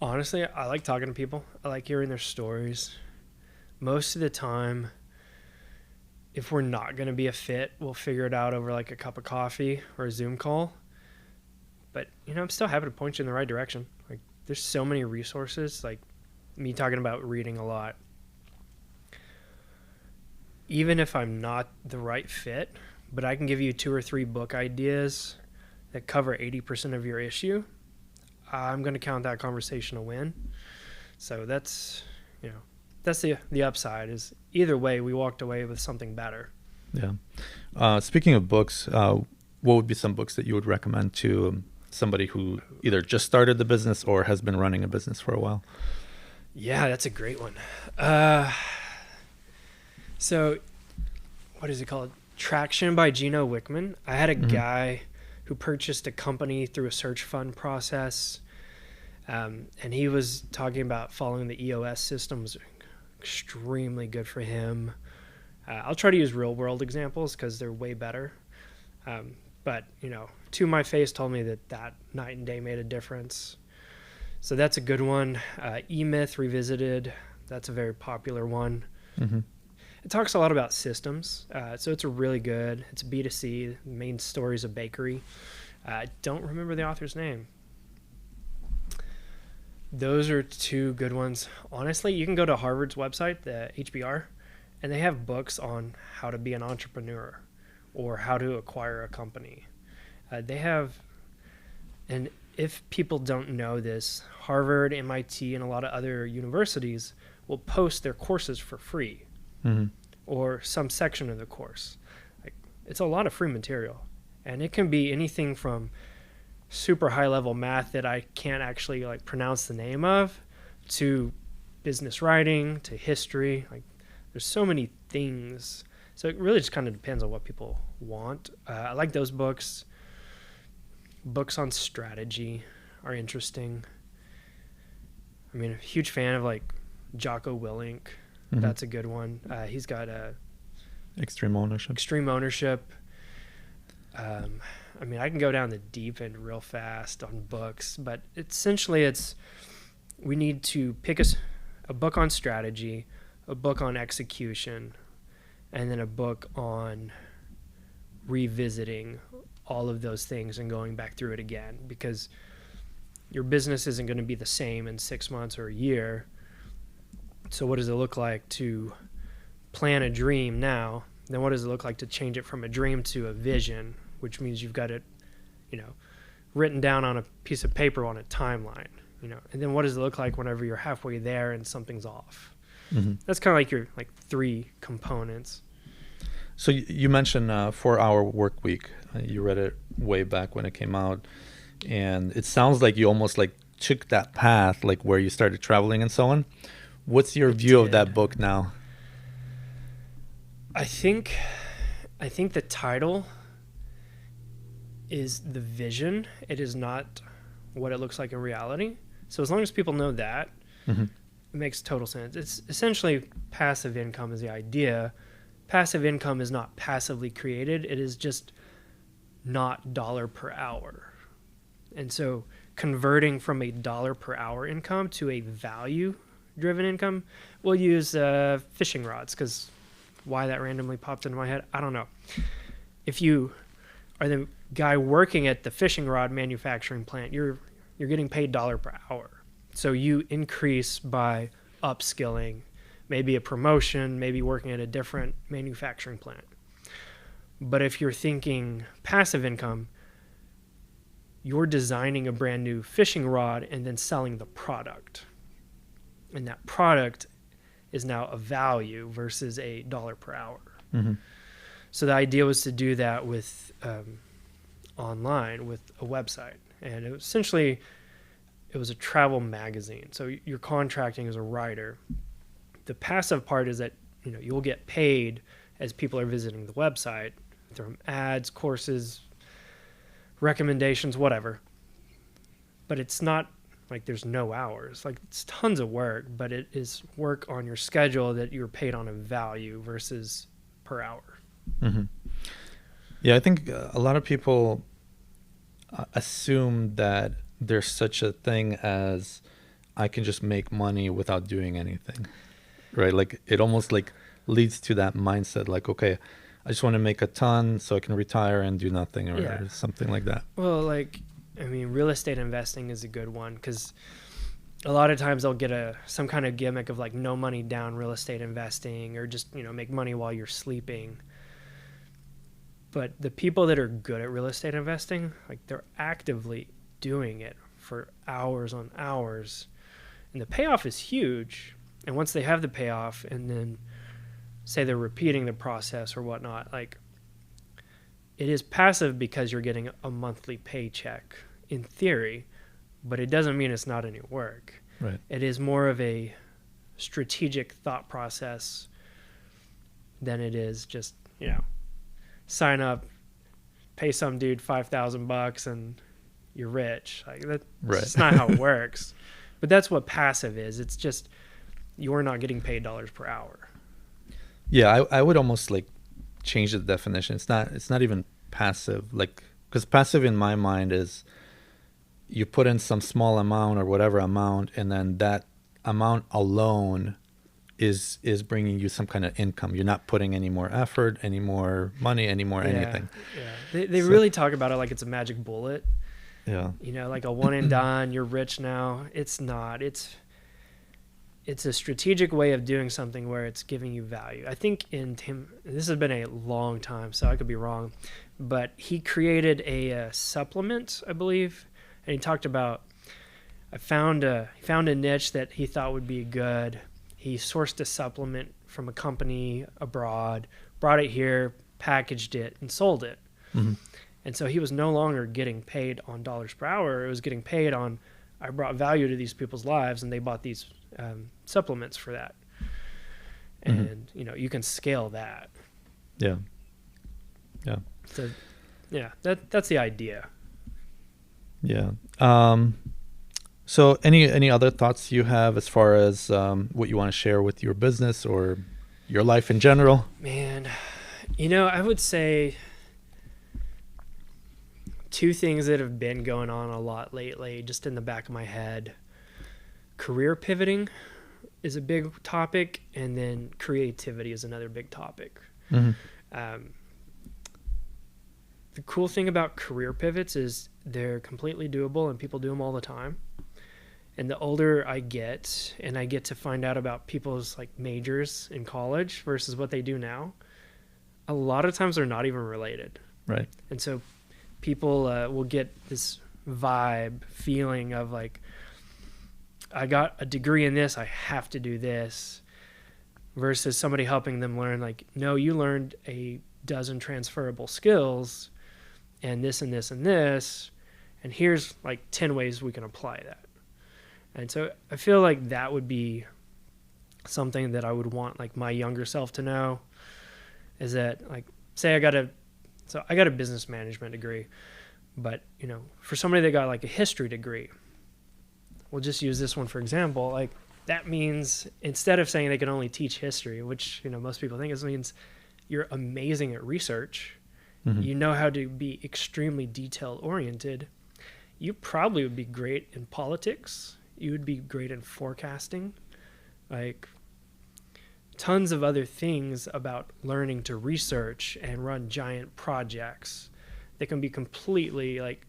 Honestly, I like talking to people. I like hearing their stories. Most of the time, if we're not going to be a fit, we'll figure it out over like a cup of coffee or a Zoom call. But, I'm still happy to point you in the right direction. Like, there's so many resources, like me talking about reading a lot. Even if I'm not the right fit, but I can give you 2 or 3 book ideas that cover 80% of your issue, I'm going to count that conversation a win. So that's the upside, is either way we walked away with something better. Yeah. Speaking of books, what would be some books that you would recommend to somebody who either just started the business or has been running a business for a while? Yeah, that's a great one. So what is it called? Traction by Gino Wickman. I had a guy who purchased a company through a search fund process. And he was talking about following the EOS system was extremely good for him. I'll try to use real world examples because they're way better. But, to my face told me that night and day made a difference. So that's a good one. E-Myth Revisited. That's a very popular one. Mm-hmm. It talks a lot about systems. So it's really good. It's B2C. The main story is a bakery. I don't remember the author's name. Those are 2 good ones. Honestly, you can go to Harvard's website, the HBR, and they have books on how to be an entrepreneur or how to acquire a company. They have, and if people don't know this, Harvard, MIT, and a lot of other universities will post their courses for free. Mm-hmm. Or some section of the course. Like, it's a lot of free material, and it can be anything from super high level math that I can't actually like pronounce the name of, to business writing, to history. Like, there's so many things. So it really just kind of depends on what people want. I like those books. Books on strategy are interesting. I mean, a huge fan of like Jocko Willink. That's a good one. He's got Extreme Ownership. Extreme Ownership. I mean, I can go down the deep end real fast on books, but essentially we need to pick a book on strategy, a book on execution, and then a book on revisiting all of those things and going back through it again, because your business isn't going to be the same in 6 months or a year. So what does it look like to plan a dream now? Then what does it look like to change it from a dream to a vision, which means you've got it, written down on a piece of paper on a timeline, and then what does it look like whenever you're halfway there and something's off? That's kind of like your 3 components. So you mentioned 4-hour work week. You read it way back when it came out, and it sounds like you almost took that path, where you started traveling and so on. What's your view of that book now? I think the title is the vision. It is not what it looks like in reality. So as long as people know that, it makes total sense. It's essentially passive income is the idea. Passive income is not passively created. It is just not dollar per hour. And so converting from a dollar per hour income to a value driven income, we'll use fishing rods, because why that randomly popped into my head, I don't know. If you are the guy working at the fishing rod manufacturing plant, you're getting paid dollar per hour. So you increase by upskilling, maybe a promotion, maybe working at a different manufacturing plant. But if you're thinking passive income, you're designing a brand new fishing rod and then selling the product. And that product is now a value versus a dollar per hour. So the idea was to do that with online, with a website. And it was a travel magazine. So you're contracting as a writer. The passive part is that you'll get paid as people are visiting the website through ads, courses, recommendations, whatever. But it's not like there's no hours. It's tons of work, but it is work on your schedule that you're paid on a value versus per hour. Yeah, I think a lot of people assume that there's such a thing as I can just make money without doing anything, right? It almost leads to that mindset, okay, I just want to make a ton so I can retire and do nothing, or something like that. Well, real estate investing is a good one, because a lot of times they'll get some kind of gimmick of no money down real estate investing, or just make money while you're sleeping. But the people that are good at real estate investing, they're actively doing it for hours on hours, and the payoff is huge. And once they have the payoff, and then say they're repeating the process or whatnot, it is passive because you're getting a monthly paycheck in theory, but it doesn't mean it's not any work. Right. It is more of a strategic thought process than it is just, sign up, pay some dude $5,000 and you're rich. That's not how it works. But that's what passive is. It's just you're not getting paid dollars per hour. Yeah, I would almost change the definition. It's not even passive, because passive in my mind is you put in some small amount or whatever amount, and then that amount alone is bringing you some kind of income. You're not putting any more effort, any more money, any more anything. Yeah, they really talk about it like it's a magic bullet. Yeah, a one and done, you're rich now. It's not. It's a strategic way of doing something where it's giving you value. I think this has been a long time, so I could be wrong, but he created a supplement, I believe, and he talked about, he found a niche that he thought would be good. He sourced a supplement from a company abroad, brought it here, packaged it, and sold it. And so he was no longer getting paid on dollars per hour. It was getting paid on, I brought value to these people's lives, and they bought these supplements for that. And you can scale that. Yeah. So that's the idea. Yeah. So any other thoughts you have as far as what you want to share with your business or your life in general? Man, I would say two things that have been going on a lot lately, just in the back of my head. Career pivoting is a big topic, and then creativity is another big topic. Mm-hmm. Um, the cool thing about career pivots is they're completely doable and people do them all the time. And the older I get and I get to find out about people's like majors in college versus what they do now, a lot of times they're not even related. Right. And so people will get this vibe feeling of like, I got a degree in this, I have to do this, versus somebody helping them learn like, no, you learned a dozen transferable skills and this and this and this, and here's like 10 ways we can apply that. And so I feel like that would be something that I would want like my younger self to know, is that like, say I got a business management degree, but for somebody that got like a history degree, we'll just use this one for example, like that means instead of saying they can only teach history, which most people think, it means you're amazing at research, Mm-hmm. you know how to be extremely detail oriented, you probably would be great in politics, you would be great in forecasting, like tons of other things about learning to research and run giant projects that can be completely like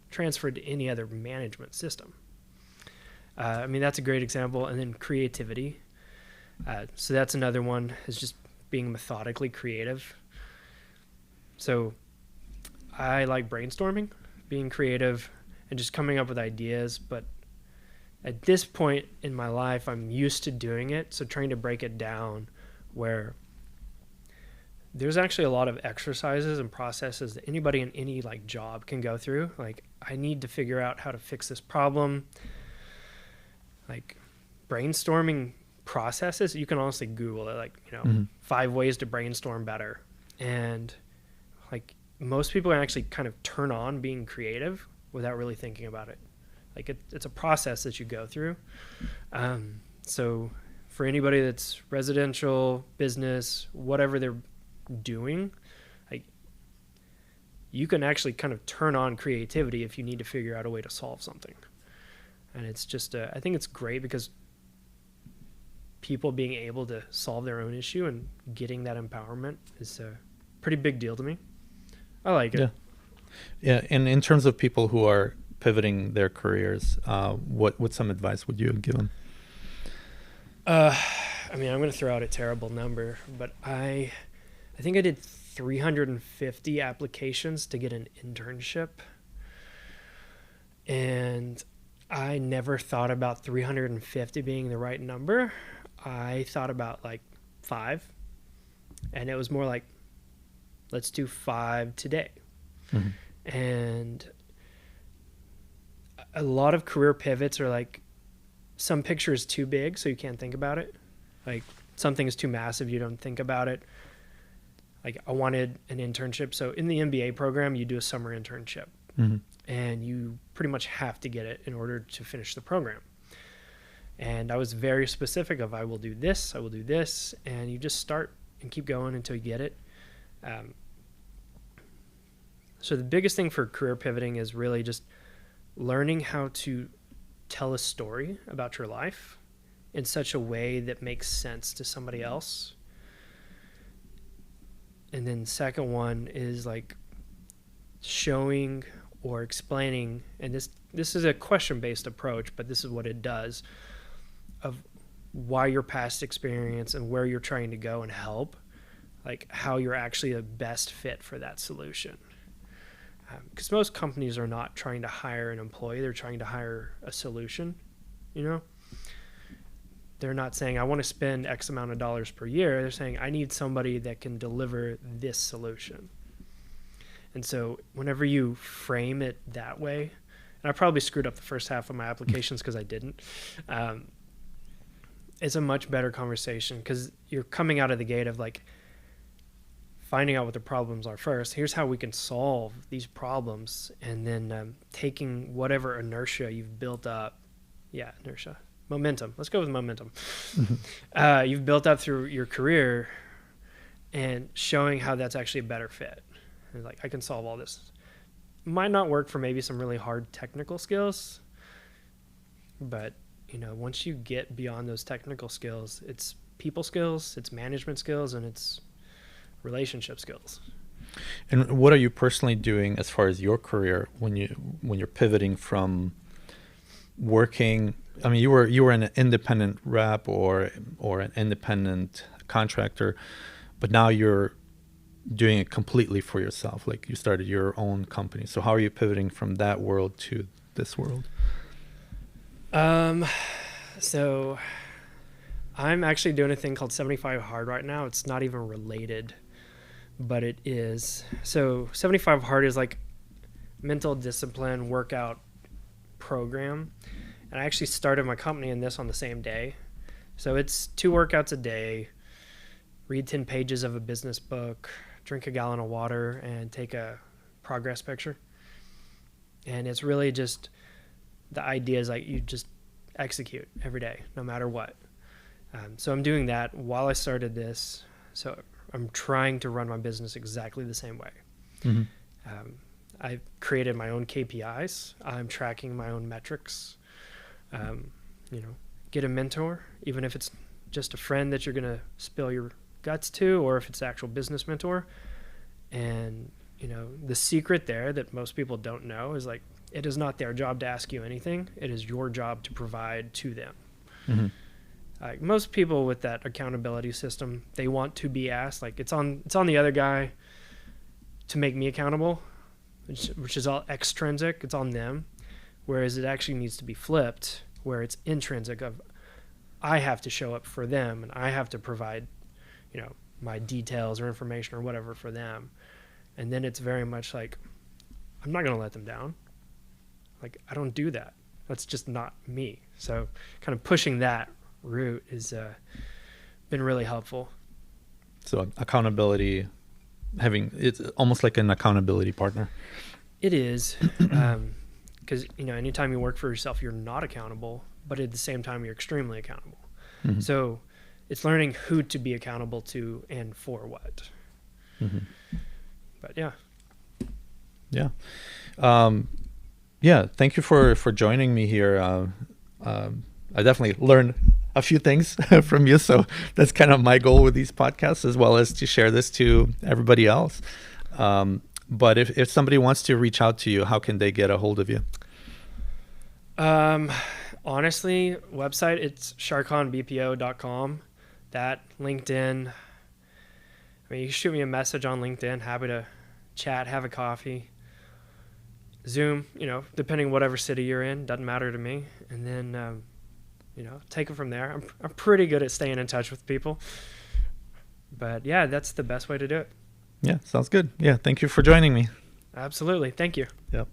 transferred to any other management system. That's a great example. And then creativity. So that's another one, is just being methodically creative. So I like brainstorming, being creative, and just coming up with ideas. But at this point in my life, I'm used to doing it. So trying to break it down where there's actually a lot of exercises and processes that anybody in any like job can go through. Like I need to figure out how to fix this problem. Like brainstorming processes, you can honestly Google it, like, Mm-hmm. 5 ways to brainstorm better. And like most people can actually kind of turn on being creative without really thinking about it. Like it's a process that you go through. So for anybody that's residential, business, whatever they're doing, like you can actually kind of turn on creativity if you need to figure out a way to solve something. And it's just, I think it's great because people being able to solve their own issue and getting that empowerment is a pretty big deal to me. I like it. Yeah. Yeah. And in terms of people who are pivoting their careers, what some advice would you give them? I'm going to throw out a terrible number, but I think I did 350 applications to get an internship. And I never thought about 350 being the right number. I thought about like 5, and it was more like, let's do 5 today. Mm-hmm. And a lot of career pivots are like, some picture is too big, so you can't think about it. Like something is too massive, you don't think about it. Like I wanted an internship. So in the MBA program, you do a summer internship. Mm-hmm. And you pretty much have to get it in order to finish the program. And I was very specific of, I will do this, and you just start and keep going until you get it. So the biggest thing for career pivoting is really just learning how to tell a story about your life in such a way that makes sense to somebody else. And then the second one is like showing or explaining, and this is a question-based approach, but this is what it does, of why your past experience and where you're trying to go and help, like how you're actually the best fit for that solution. Because most companies are not trying to hire an employee, they're trying to hire a solution, They're not saying, I want to spend X amount of dollars per year. They're saying, I need somebody that can deliver this solution. And so whenever you frame it that way, and I probably screwed up the first half of my applications because I didn't, it's a much better conversation because you're coming out of the gate of like finding out what the problems are first. Here's how we can solve these problems. And then taking whatever inertia you've built up inertia. Momentum. Let's go with momentum. You've built up through your career and showing how that's actually a better fit. And like, I can solve all this. Might not work for maybe some really hard technical skills, but once you get beyond those technical skills, it's people skills, it's management skills, and it's relationship skills. And what are you personally doing as far as your career when you're pivoting from working? I mean, you were an independent rep or an independent contractor, but now you're doing it completely for yourself. Like, you started your own company. So how are you pivoting from that world to this world? So I'm actually doing a thing called 75 Hard right now. It's not even related, but it is. So 75 Hard is like mental discipline workout program. And I actually started my company in this on the same day. So it's 2 workouts a day, read 10 pages of a business book, drink a gallon of water, and take a progress picture. And it's really just, the idea is like you just execute every day, no matter what. So I'm doing that while I started this. So I'm trying to run my business exactly the same way. Mm-hmm. I've created my own KPIs. I'm tracking my own metrics. Get a mentor, even if it's just a friend that you're going to spill your guts to, or if it's the actual business mentor. And, the secret there that most people don't know is like, it is not their job to ask you anything. It is your job to provide to them. Mm-hmm. Like most people with that accountability system, they want to be asked. Like it's on the other guy to make me accountable, which is all extrinsic. It's on them, whereas it actually needs to be flipped, where it's intrinsic of I have to show up for them and I have to provide, my details or information or whatever for them. And then it's very much like, I'm not going to let them down. Like, I don't do that. That's just not me. So kind of pushing that route has been really helpful. So accountability, it's almost like an accountability partner. It is. Because, anytime you work for yourself, you're not accountable, but at the same time, you're extremely accountable. Mm-hmm. So it's learning who to be accountable to and for what. Mm-hmm. But yeah. Yeah. Thank you for joining me here. I definitely learned a few things from you. So that's kind of my goal with these podcasts, as well as to share this to everybody else. But if somebody wants to reach out to you, how can they get a hold of you? Honestly, website, it's sharkonbpo.com. That, LinkedIn. I mean, you can shoot me a message on LinkedIn. Happy to chat, have a coffee. Zoom, depending whatever city you're in, doesn't matter to me. And then, take it from there. I'm pretty good at staying in touch with people. But yeah, that's the best way to do it. Yeah, sounds good. Yeah, thank you for joining me. Absolutely. Thank you. Yep.